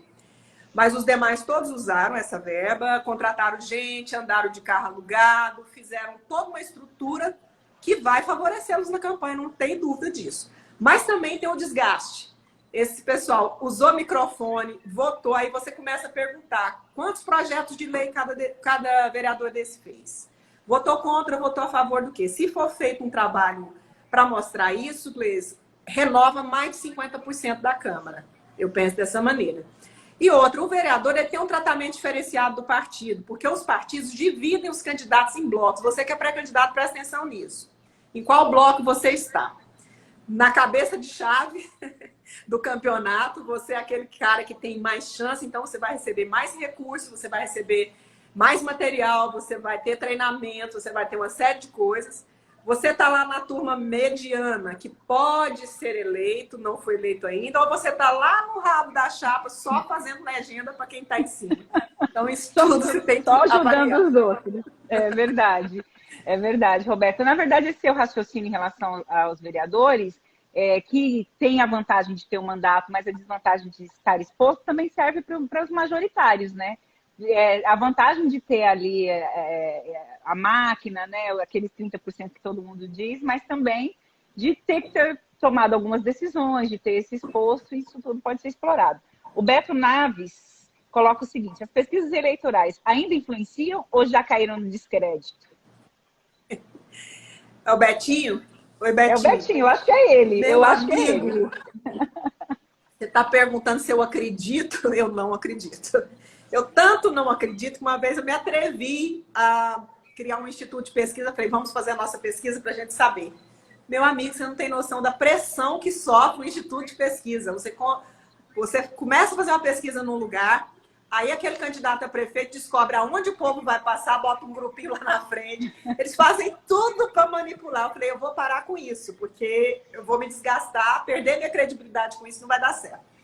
Mas os demais todos usaram essa verba, contrataram gente, andaram de carro alugado, fizeram toda uma estrutura que vai favorecê-los na campanha, não tem dúvida disso. Mas também tem o desgaste. Esse pessoal usou microfone, votou, aí você começa a perguntar quantos projetos de lei cada vereador desse fez. Votou contra, votou a favor do quê? Se for feito um trabalho para mostrar isso, Gleisi, renova mais de 50% da Câmara. Eu penso dessa maneira. E outro, o vereador ele tem um tratamento diferenciado do partido, porque os partidos dividem os candidatos em blocos. Você que é pré-candidato, presta atenção nisso. Em qual bloco você está? Na cabeça de chave do campeonato, você é aquele cara que tem mais chance, então você vai receber mais recursos, você vai receber mais material, você vai ter treinamento, você vai ter uma série de coisas. Você está lá na turma mediana, que pode ser eleito, não foi eleito ainda, ou você está lá no rabo da chapa só fazendo legenda para quem está em cima. Então, isso tudo você tem que ajudando avaliar. os outros. É verdade. É verdade, Roberta. Na verdade, esse seu raciocínio em relação aos vereadores, que tem a vantagem de ter um mandato, mas a desvantagem de estar exposto, também serve para os majoritários, né? A vantagem de ter ali a máquina, né, aqueles 30% que todo mundo diz, mas também de ter que ter tomado algumas decisões, de ter se exposto, isso tudo pode ser explorado. O Beto Naves coloca o seguinte: as pesquisas eleitorais ainda influenciam ou já caíram no descrédito? É o Betinho? Oi, Betinho. É o Betinho, eu acho que é ele. Meu eu acho amigo, que é ele. Você está perguntando se eu acredito? Eu não acredito. Eu tanto não acredito que uma vez eu me atrevi a criar um instituto de pesquisa. Falei, vamos fazer a nossa pesquisa para a gente saber. Meu amigo, você não tem noção da pressão que sofre o instituto de pesquisa. Você começa a fazer uma pesquisa num lugar, aí aquele candidato a prefeito descobre aonde o povo vai passar, bota um grupinho lá na frente. Eles fazem tudo para manipular. Eu falei, eu vou parar com isso, porque eu vou me desgastar, perder minha credibilidade com isso, não vai dar certo.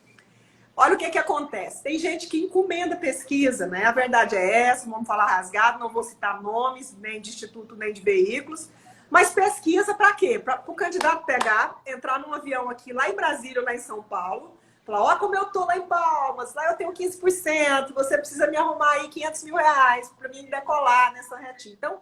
Olha o que acontece. Tem gente que encomenda pesquisa, né? A verdade é essa, vamos falar rasgado, não vou citar nomes, nem de instituto, nem de veículos. Mas pesquisa para quê? Para o candidato pegar, entrar num avião aqui, lá em Brasília ou lá em São Paulo, falar, ó, como eu tô lá em Palmas, lá eu tenho 15%, você precisa me arrumar aí 500 mil reais para mim decolar nessa retinha. Então,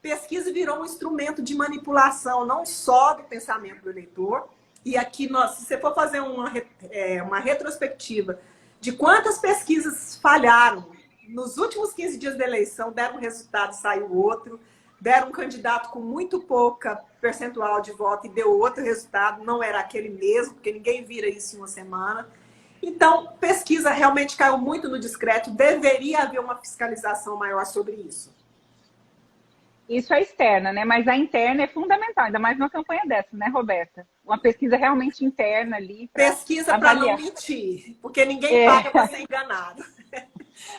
pesquisa virou um instrumento de manipulação, não só do pensamento do eleitor. E aqui, se você for fazer uma retrospectiva de quantas pesquisas falharam nos últimos 15 dias da eleição, deram um resultado, saiu outro, deram um candidato com muito pouca percentual de voto e deu outro resultado, não era aquele mesmo, porque ninguém vira isso em uma semana. Então, pesquisa realmente caiu muito no discreto, deveria haver uma fiscalização maior sobre isso. Isso é externa, né? Mas a interna é fundamental, ainda mais numa campanha dessa, né, Roberta? Uma pesquisa realmente interna ali. Pesquisa para não mentir, porque ninguém paga para ser enganado.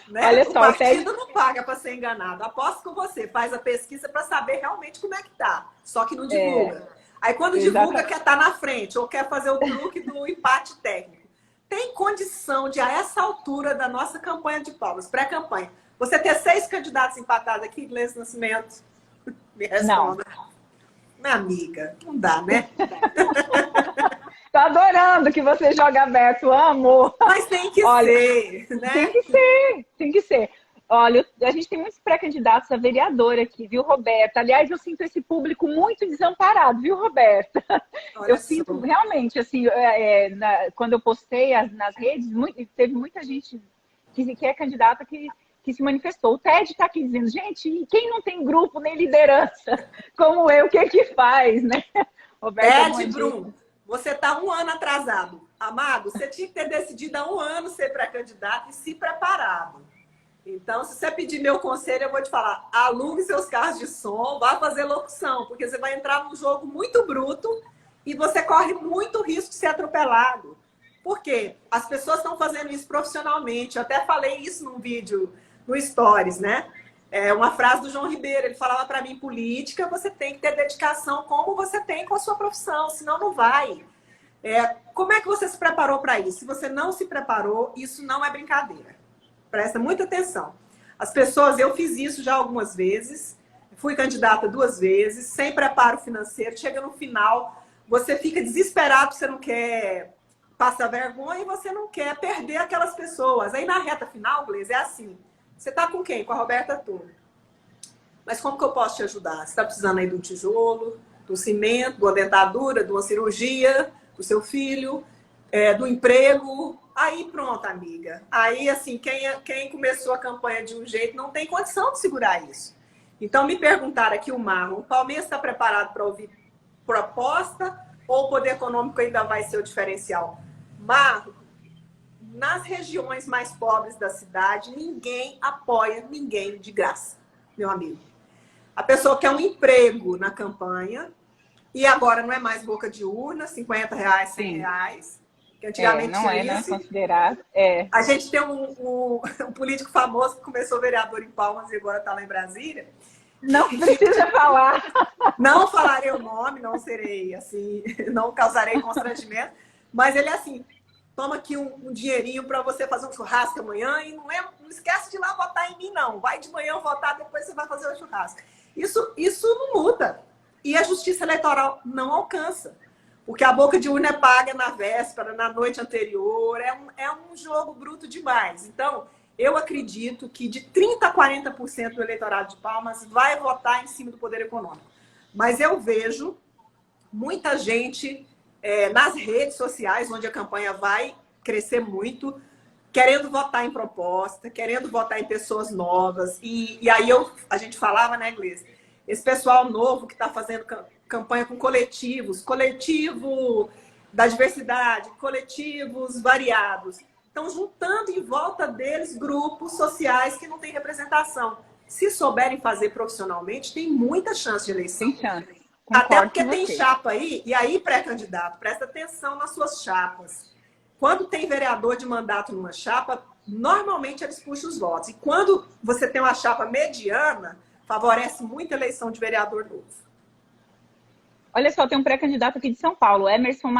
Né? Olha só, o partido não paga para ser enganado. Aposto com você, faz a pesquisa para saber realmente como é que tá, só que não divulga. Aí quando divulga, quer estar na frente, ou quer fazer o truque do empate técnico. Tem condição de, a essa altura da nossa campanha de Palmas, pré-campanha, você ter 6 candidatos empatados aqui, Gleisi Nascimento? Me responda. Não. Minha amiga, não dá, né? Tô adorando que você joga aberto, amo. Mas tem que ser, né? Tem que ser. Olha, a gente tem muitos pré-candidatos a vereadora aqui, viu, Roberta? Aliás, eu sinto esse público muito desamparado, viu, Roberta? Eu sinto realmente, assim, quando eu postei nas redes, teve muita gente que é candidata que se manifestou. O TED está aqui dizendo, gente, quem não tem grupo nem liderança como eu, o que é que faz, né? Roberta, TED, Bruno, você está 1 ano atrasado. Amado, você tinha que ter decidido há 1 ano ser pré-candidato e se preparado. Então, se você pedir meu conselho, eu vou te falar, alugue seus carros de som, vá fazer locução, porque você vai entrar num jogo muito bruto e você corre muito risco de ser atropelado. Por quê? As pessoas estão fazendo isso profissionalmente. Eu até falei isso num vídeo no Stories, né? Uma frase do João Ribeiro, ele falava para mim, política, você tem que ter dedicação como você tem com a sua profissão, senão não vai. Como é que você se preparou para isso? Se você não se preparou, isso não é brincadeira. Presta muita atenção. As pessoas, eu fiz isso já algumas vezes, fui candidata 2 vezes, sem preparo financeiro, chega no final, você fica desesperado, você não quer passa vergonha e você não quer perder aquelas pessoas. Aí na reta final, Gleice, é assim. Você tá com quem? Com a Roberta Thun. Mas como que eu posso te ajudar? Você está precisando aí de um tijolo, do cimento, de uma dentadura, de uma cirurgia, do seu filho, do emprego. Aí pronto, amiga. Aí, assim, quem começou a campanha de um jeito não tem condição de segurar isso. Então, me perguntaram aqui o Marlon, o Palmeiras está preparado para ouvir proposta ou o poder econômico ainda vai ser o diferencial? Marlon, nas regiões mais pobres da cidade, ninguém apoia ninguém de graça, meu amigo. A pessoa quer um emprego na campanha e agora não é mais boca de urna, R$50, R$100, que antigamente não é, tinha não é isso. considerado. A gente tem um político famoso que começou vereador em Palmas e agora está lá em Brasília. Não precisa falar. Não falarei o nome, não serei assim, não causarei constrangimento, mas ele é assim, toma aqui um dinheirinho para você fazer um churrasco amanhã e não esquece de ir lá votar em mim, não. Vai de manhã votar, depois você vai fazer o churrasco. Isso não muda. E a justiça eleitoral não alcança. Porque a boca de urna é paga na véspera, na noite anterior. É um jogo bruto demais. Então, eu acredito que de 30% a 40% do eleitorado de Palmas vai votar em cima do poder econômico. Mas eu vejo muita gente nas redes sociais, onde a campanha vai crescer muito, querendo votar em proposta, querendo votar em pessoas novas. E aí a gente falava, né, Gleice? Esse pessoal novo que está fazendo campanha com coletivo da diversidade, coletivos variados. Estão juntando em volta deles grupos sociais que não têm representação. Se souberem fazer profissionalmente, tem muita chance de eleição. Tem chance. Até porque tem chapa aí, e aí, pré-candidato, presta atenção nas suas chapas. Quando tem vereador de mandato numa chapa, normalmente eles puxam os votos. E quando você tem uma chapa mediana, favorece muito a eleição de vereador novo. Olha só, tem um pré-candidato aqui de São Paulo, Emerson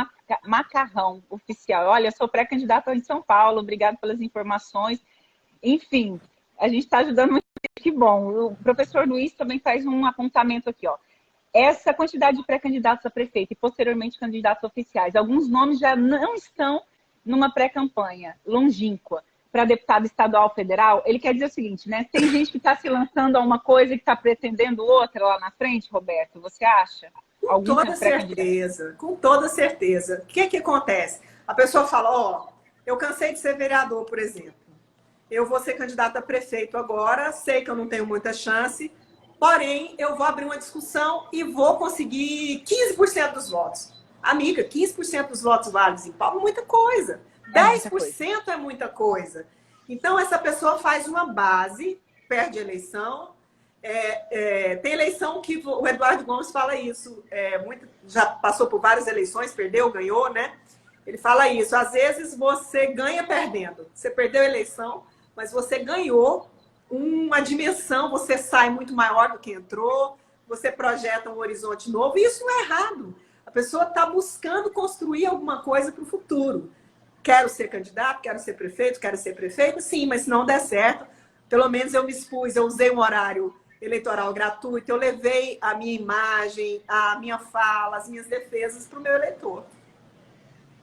Macarrão, oficial. Olha, sou pré-candidato em São Paulo, obrigado pelas informações. Enfim, a gente está ajudando muito, que bom. O professor Luiz também faz um apontamento aqui, ó. Essa quantidade de pré-candidatos a prefeito e posteriormente candidatos oficiais, alguns nomes já não estão numa pré-campanha longínqua para deputado estadual federal. Ele quer dizer o seguinte, né? Tem gente que está se lançando a uma coisa e que está pretendendo outra lá na frente, Roberto, você acha? Com toda certeza, com toda certeza. O que acontece? A pessoa fala, ó, eu cansei de ser vereador, por exemplo. Eu vou ser candidata a prefeito agora, sei que eu não tenho muita chance, porém, eu vou abrir uma discussão e vou conseguir 15% dos votos. Amiga, 15% dos votos válidos em Palmas é muita coisa. 10% é muita coisa. Então, essa pessoa faz uma base, perde a eleição. Tem eleição que o Eduardo Gomes fala isso. Já passou por várias eleições, perdeu, ganhou, né? Ele fala isso. Às vezes, você ganha perdendo. Você perdeu a eleição, mas você ganhou uma dimensão, você sai muito maior do que entrou, você projeta um horizonte novo, e isso não é errado. A pessoa está buscando construir alguma coisa para o futuro. Quero ser candidato, quero ser prefeito, sim, mas se não der certo, pelo menos eu me expus, eu usei um horário eleitoral gratuito, eu levei a minha imagem, a minha fala, as minhas defesas para o meu eleitor.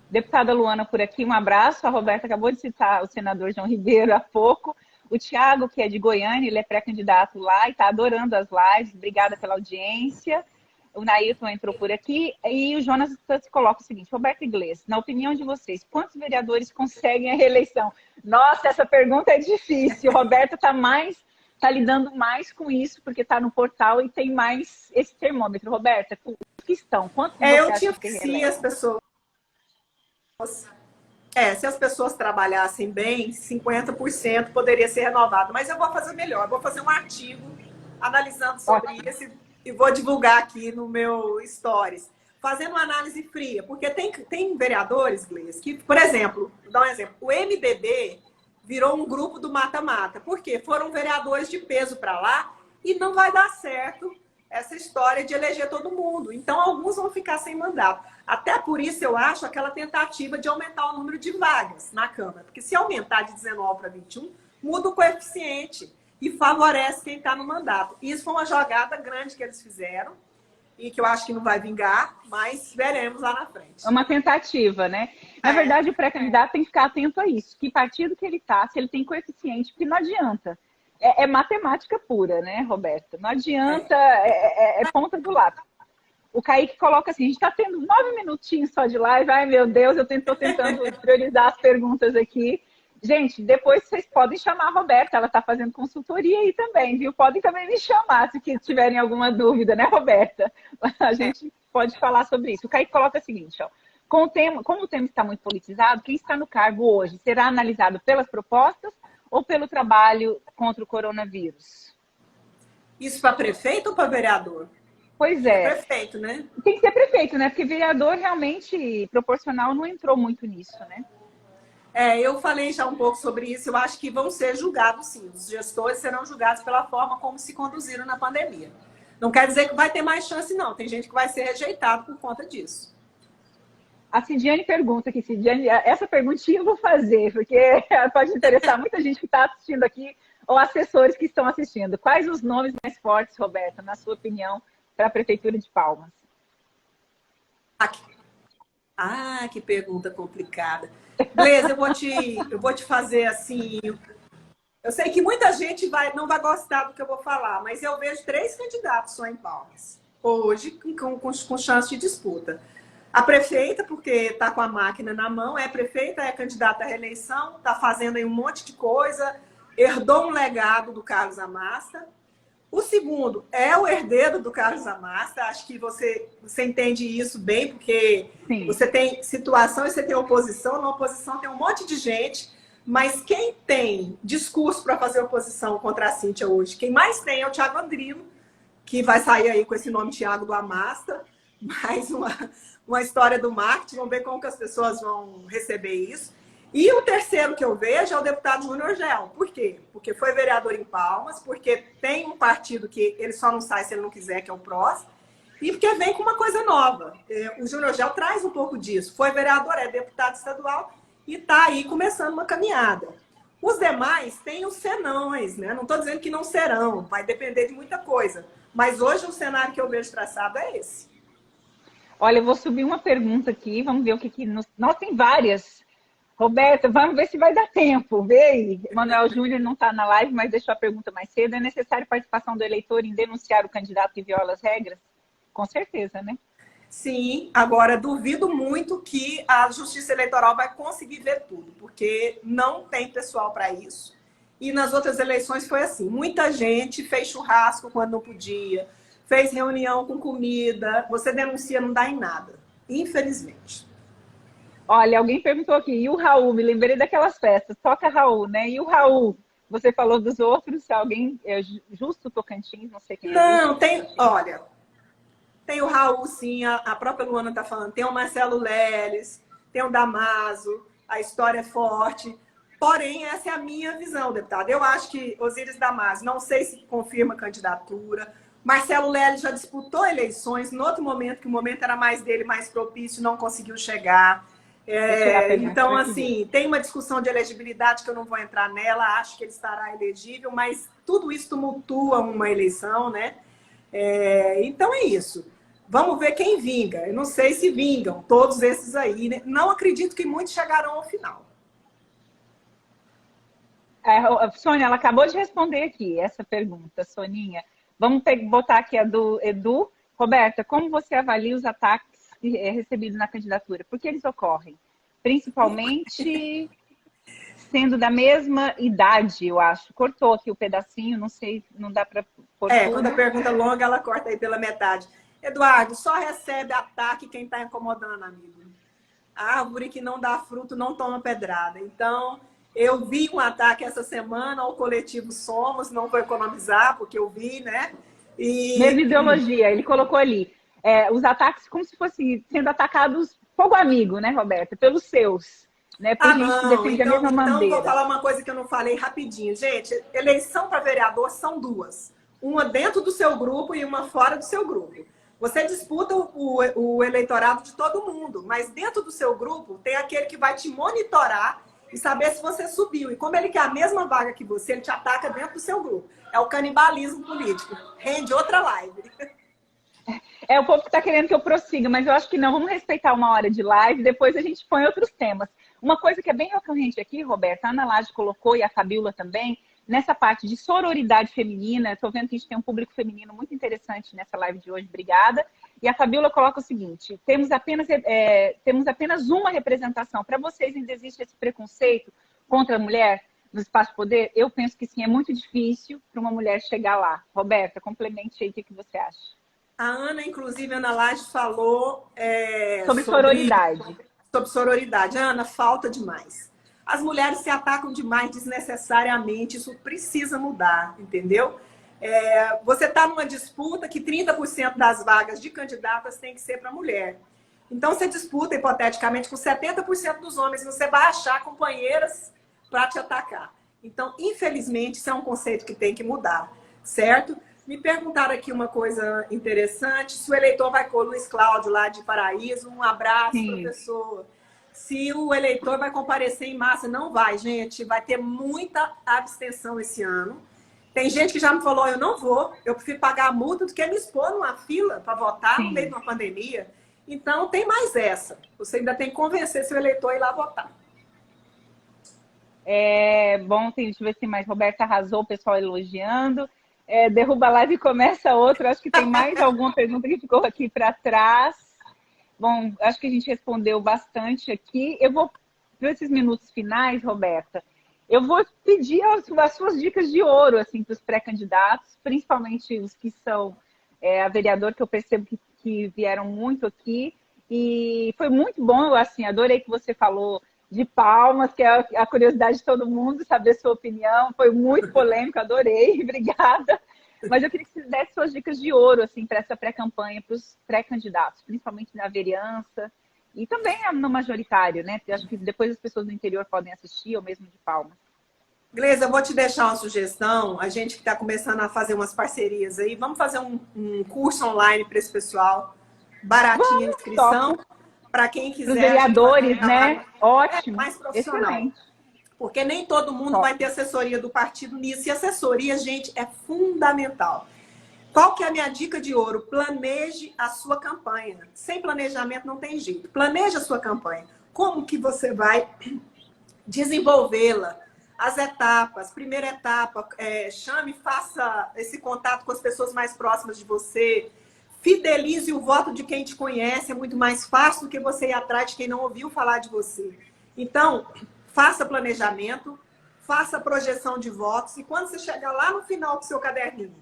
Deputada Luana por aqui, um abraço. A Roberta acabou de citar o senador João Ribeiro há pouco. O Thiago, que é de Goiânia, ele é pré-candidato lá e está adorando as lives. Obrigada pela audiência. O Nailton entrou por aqui. E o Jonas coloca o seguinte, Roberto Iglesias, na opinião de vocês, quantos vereadores conseguem a reeleição? Nossa, essa pergunta é difícil. O Roberto está lidando mais com isso, porque está no portal e tem mais esse termômetro. Roberta, o que estão? Quantos você eu acha tinha que sim as pessoas. Se as pessoas trabalhassem bem, 50% poderia ser renovado. Mas eu vou fazer melhor, eu vou fazer um artigo analisando sobre isso e vou divulgar aqui no meu Stories, fazendo uma análise fria. Porque tem vereadores, Gleice, que, por exemplo, vou dar um exemplo, o MDB virou um grupo do mata-mata. Por quê? Foram vereadores de peso para lá e não vai dar certo essa história de eleger todo mundo. Então, alguns vão ficar sem mandato. Até por isso, eu acho aquela tentativa de aumentar o número de vagas na Câmara. Porque se aumentar de 19 para 21, muda o coeficiente e favorece quem está no mandato. Isso foi uma jogada grande que eles fizeram e que eu acho que não vai vingar, mas veremos lá na frente. É uma tentativa, né? Na verdade, o pré-candidato tem que ficar atento a isso. Que partido que ele está, se ele tem coeficiente, porque não adianta. É matemática pura, né, Roberta? Não adianta, é ponta do lápis. O Kaique coloca assim, a gente está tendo 9 minutinhos só de live. Ai, meu Deus, eu estou tentando priorizar as perguntas aqui. Gente, depois vocês podem chamar a Roberta, ela está fazendo consultoria aí também, viu? Podem também me chamar se tiverem alguma dúvida, né, Roberta? A gente pode falar sobre isso. O Kaique coloca o seguinte, ó. Como o tema está muito politizado, quem está no cargo hoje será analisado pelas propostas ou pelo trabalho contra o coronavírus? Isso para prefeito ou para vereador? Pois é. Prefeito, né? Tem que ser prefeito, né? Porque vereador realmente proporcional não entrou muito nisso, né? Eu falei já um pouco sobre isso. Eu acho que vão ser julgados, sim. Os gestores serão julgados pela forma como se conduziram na pandemia. Não quer dizer que vai ter mais chance, não. Tem gente que vai ser rejeitado por conta disso. A Cidiane pergunta aqui, Cidiane, essa perguntinha eu vou fazer, porque pode interessar muita gente que está assistindo aqui, ou assessores que estão assistindo. Quais os nomes mais fortes, Roberta, na sua opinião, para a Prefeitura de Palmas? Que pergunta complicada. Beleza, eu vou te fazer assim. Eu sei que muita gente não vai gostar do que eu vou falar, mas eu vejo 3 candidatos só em Palmas, hoje, com chance de disputa. A prefeita, porque está com a máquina na mão, é prefeita, é candidata à reeleição, está fazendo aí um monte de coisa, herdou um legado do Carlos Amasta. O segundo é o herdeiro do Carlos Amasta. Acho que você entende isso bem, porque Sim. Você tem situação e você tem oposição. Na oposição tem um monte de gente, mas quem tem discurso para fazer oposição contra a Cíntia hoje, quem mais tem é o Thiago Andrino, que vai sair aí com esse nome Thiago do Amasta. Mais uma história do marketing. Vamos ver como que as pessoas vão receber isso. E o terceiro que eu vejo é o deputado Júnior Gel. Por quê? Porque foi vereador em Palmas, porque tem um partido que ele só não sai se ele não quiser, que é o PROS, e porque vem com uma coisa nova. O Júnior Gel traz um pouco disso. Foi vereador, é deputado estadual e está aí começando uma caminhada. Os demais têm os senões, né? Não estou dizendo que não serão, vai depender de muita coisa. Mas hoje o cenário que eu vejo traçado é esse. Olha, eu vou subir uma pergunta aqui, vamos ver o que nós tem várias. Roberta, vamos ver se vai dar tempo. Vê aí. Manuel Júnior não está na live, mas deixou a pergunta mais cedo. É necessário participação do eleitor em denunciar o candidato que viola as regras? Com certeza, né? Sim, agora duvido muito que a Justiça Eleitoral vai conseguir ver tudo, porque não tem pessoal para isso. E nas outras eleições foi assim. Muita gente fez churrasco quando não podia, fez reunião com comida. Você denuncia, não dá em nada, infelizmente. Olha, alguém perguntou aqui, e o Raul? Me lembrei daquelas festas, toca Raul, né? E o Raul? Você falou dos outros, alguém, Justo Tocantins, não sei quem é. Não, olha, tem o Raul, sim, a própria Luana está falando, tem o Marcelo Leles, tem o Damaso, a história é forte. Porém, essa é a minha visão, deputada. Eu acho que Osíris Damaso, não sei se confirma a candidatura. Marcelo Leles já disputou eleições, no outro momento, que o momento era mais dele, mais propício, não conseguiu chegar. Então, assim, tem uma discussão de elegibilidade que eu não vou entrar nela, acho que ele estará elegível, mas tudo isso tumultua uma eleição, né? Então é isso. Vamos ver quem vinga. Eu não sei se vingam todos esses aí, né? Não acredito que muitos chegarão ao final. Sônia, ela acabou de responder aqui essa pergunta, Soninha. Vamos botar aqui a do Edu. Roberta, como você avalia os ataques recebidos na candidatura? Por que eles ocorrem? Principalmente sendo da mesma idade, eu acho. Cortou aqui o pedacinho, não sei, não dá para pôr tudo. Quando a pergunta é longa, ela corta aí pela metade. Eduardo, só recebe ataque quem está incomodando, amigo. A árvore que não dá fruto não toma pedrada. Então, eu vi um ataque essa semana ao coletivo Somos, não vou economizar, porque eu vi, né? Mesma ideologia, ele colocou ali. Os ataques como se fossem sendo atacados fogo amigo, né, Roberta? Pelos seus, né? Por gente que defende a mesma bandeira. Então, vou falar uma coisa que eu não falei rapidinho. Gente, eleição para vereador são duas. Uma dentro do seu grupo e uma fora do seu grupo. Você disputa o eleitorado de todo mundo, mas dentro do seu grupo tem aquele que vai te monitorar e saber se você subiu. E como ele quer a mesma vaga que você, ele te ataca dentro do seu grupo. É o canibalismo político. Rende outra live. o povo que está querendo que eu prossiga, mas eu acho que não. Vamos respeitar 1 hora de live, depois a gente põe outros temas. Uma coisa que é bem recorrente aqui, Roberta, a Ana Laje colocou e a Fabíola também, nessa parte de sororidade feminina. Estou vendo que a gente tem um público feminino muito interessante nessa live de hoje, obrigada. E a Fabíola coloca o seguinte: temos apenas uma representação. Para vocês ainda existe esse preconceito contra a mulher no espaço de poder? Eu penso que sim, é muito difícil para uma mulher chegar lá. Roberta, complemente aí o que você acha. A Ana, inclusive, a Ana Laje falou sobre sororidade. Sobre sororidade. Ana, falta demais. As mulheres se atacam demais desnecessariamente, isso precisa mudar, entendeu? Você está numa disputa que 30% das vagas de candidatas tem que ser para mulher. Então, você disputa, hipoteticamente, com 70% dos homens, você vai achar companheiras para te atacar. Então, infelizmente, isso é um conceito que tem que mudar, certo? Me perguntaram aqui uma coisa interessante, se o eleitor vai com o Luiz Cláudio lá de Paraíso. Um abraço, sim, professor. Se o eleitor vai comparecer em massa, não vai, gente. Vai ter muita abstenção esse ano. Tem gente que já me falou, eu não vou, eu prefiro pagar a multa do que me expor numa fila para votar, sim, no meio de uma pandemia. Então, tem mais essa. Você ainda tem que convencer seu eleitor a ir lá votar. Bom, deixa eu ver se mais. Roberta arrasou, o pessoal elogiando. Derruba a live e começa outra. Acho que tem mais alguma pergunta que ficou aqui para trás. Bom, acho que a gente respondeu bastante aqui. Eu vou, para esses minutos finais, Roberta, eu vou pedir as suas dicas de ouro assim, para os pré-candidatos, principalmente os que são a vereador, que eu percebo que vieram muito aqui. E foi muito bom, assim, adorei que você falou de Palmas, que é a curiosidade de todo mundo, saber sua opinião. Foi muito polêmico, adorei, obrigada. Mas eu queria que você desse suas dicas de ouro assim, para essa pré-campanha, para os pré-candidatos, principalmente na vereança e também no majoritário, né? Porque eu acho que depois as pessoas do interior podem assistir, ou mesmo de Palmas. Gleisa, eu vou te deixar uma sugestão. A gente que está começando a fazer umas parcerias aí, vamos fazer um curso online para esse pessoal, baratinha a inscrição. Para quem quiser. Os vereadores, né? Ótimo. Mais profissional. Excelente. Porque nem todo mundo vai ter assessoria do partido nisso. E assessoria, gente, é fundamental. Qual que é a minha dica de ouro? Planeje a sua campanha. Sem planejamento não tem jeito. Planeje a sua campanha. Como que você vai desenvolvê-la? As etapas. Primeira etapa, chame, faça esse contato com as pessoas mais próximas de você. Fidelize o voto de quem te conhece, é muito mais fácil do que você ir atrás de quem não ouviu falar de você. Então, faça planejamento, faça projeção de votos, e quando você chegar lá no final do seu caderninho,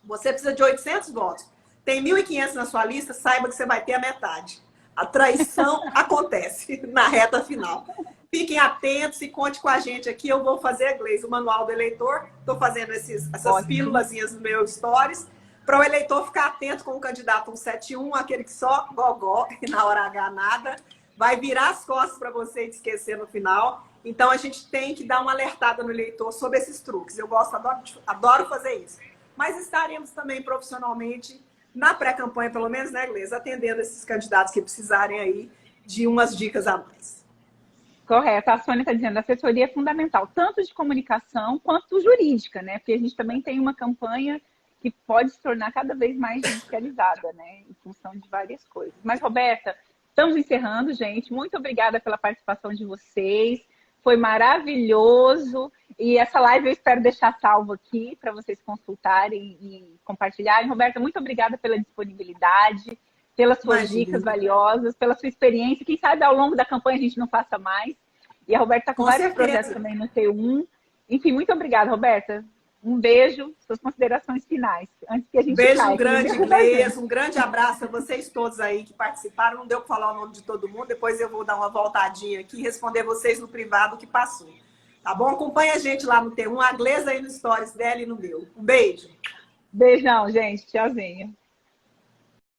você precisa de 800 votos, tem 1.500 na sua lista, saiba que você vai ter a metade. A traição acontece na reta final. Fiquem atentos e conte com a gente aqui. Eu vou fazer, Gleisa, o manual do eleitor, estou fazendo essas pílulazinhas no meu stories, para o eleitor ficar atento com o candidato 171, aquele que só gogó e na hora H nada, vai virar as costas para você e te esquecer no final. Então, a gente tem que dar uma alertada no eleitor sobre esses truques. Eu adoro fazer isso. Mas estaremos também profissionalmente, na pré-campanha, pelo menos, né, Gleisa, atendendo esses candidatos que precisarem aí de umas dicas a mais. Correto. A Sônia está dizendo, a assessoria é fundamental, tanto de comunicação quanto jurídica, né? Porque a gente também tem uma campanha que pode se tornar cada vez mais judicializada, né? Em função de várias coisas. Mas, Roberta, estamos encerrando, gente. Muito obrigada pela participação de vocês. Foi maravilhoso. E essa live eu espero deixar salvo aqui para vocês consultarem e compartilharem. Roberta, muito obrigada pela disponibilidade, pelas suas dicas valiosas, pela sua experiência. Quem sabe ao longo da campanha a gente não faça mais. E a Roberta está com vários projetos também no T1. Enfim, muito obrigada, Roberta. Um beijo, suas considerações finais. Antes que a gente beijo grande, Gleisa, um grande abraço a vocês todos aí que participaram. Não deu para falar o nome de todo mundo, depois eu vou dar uma voltadinha aqui e responder vocês no privado que passou. Tá bom? Acompanha a gente lá no T1, a Gleisa aí no stories dela e no meu. Um beijo. Beijão, gente. Tchauzinho.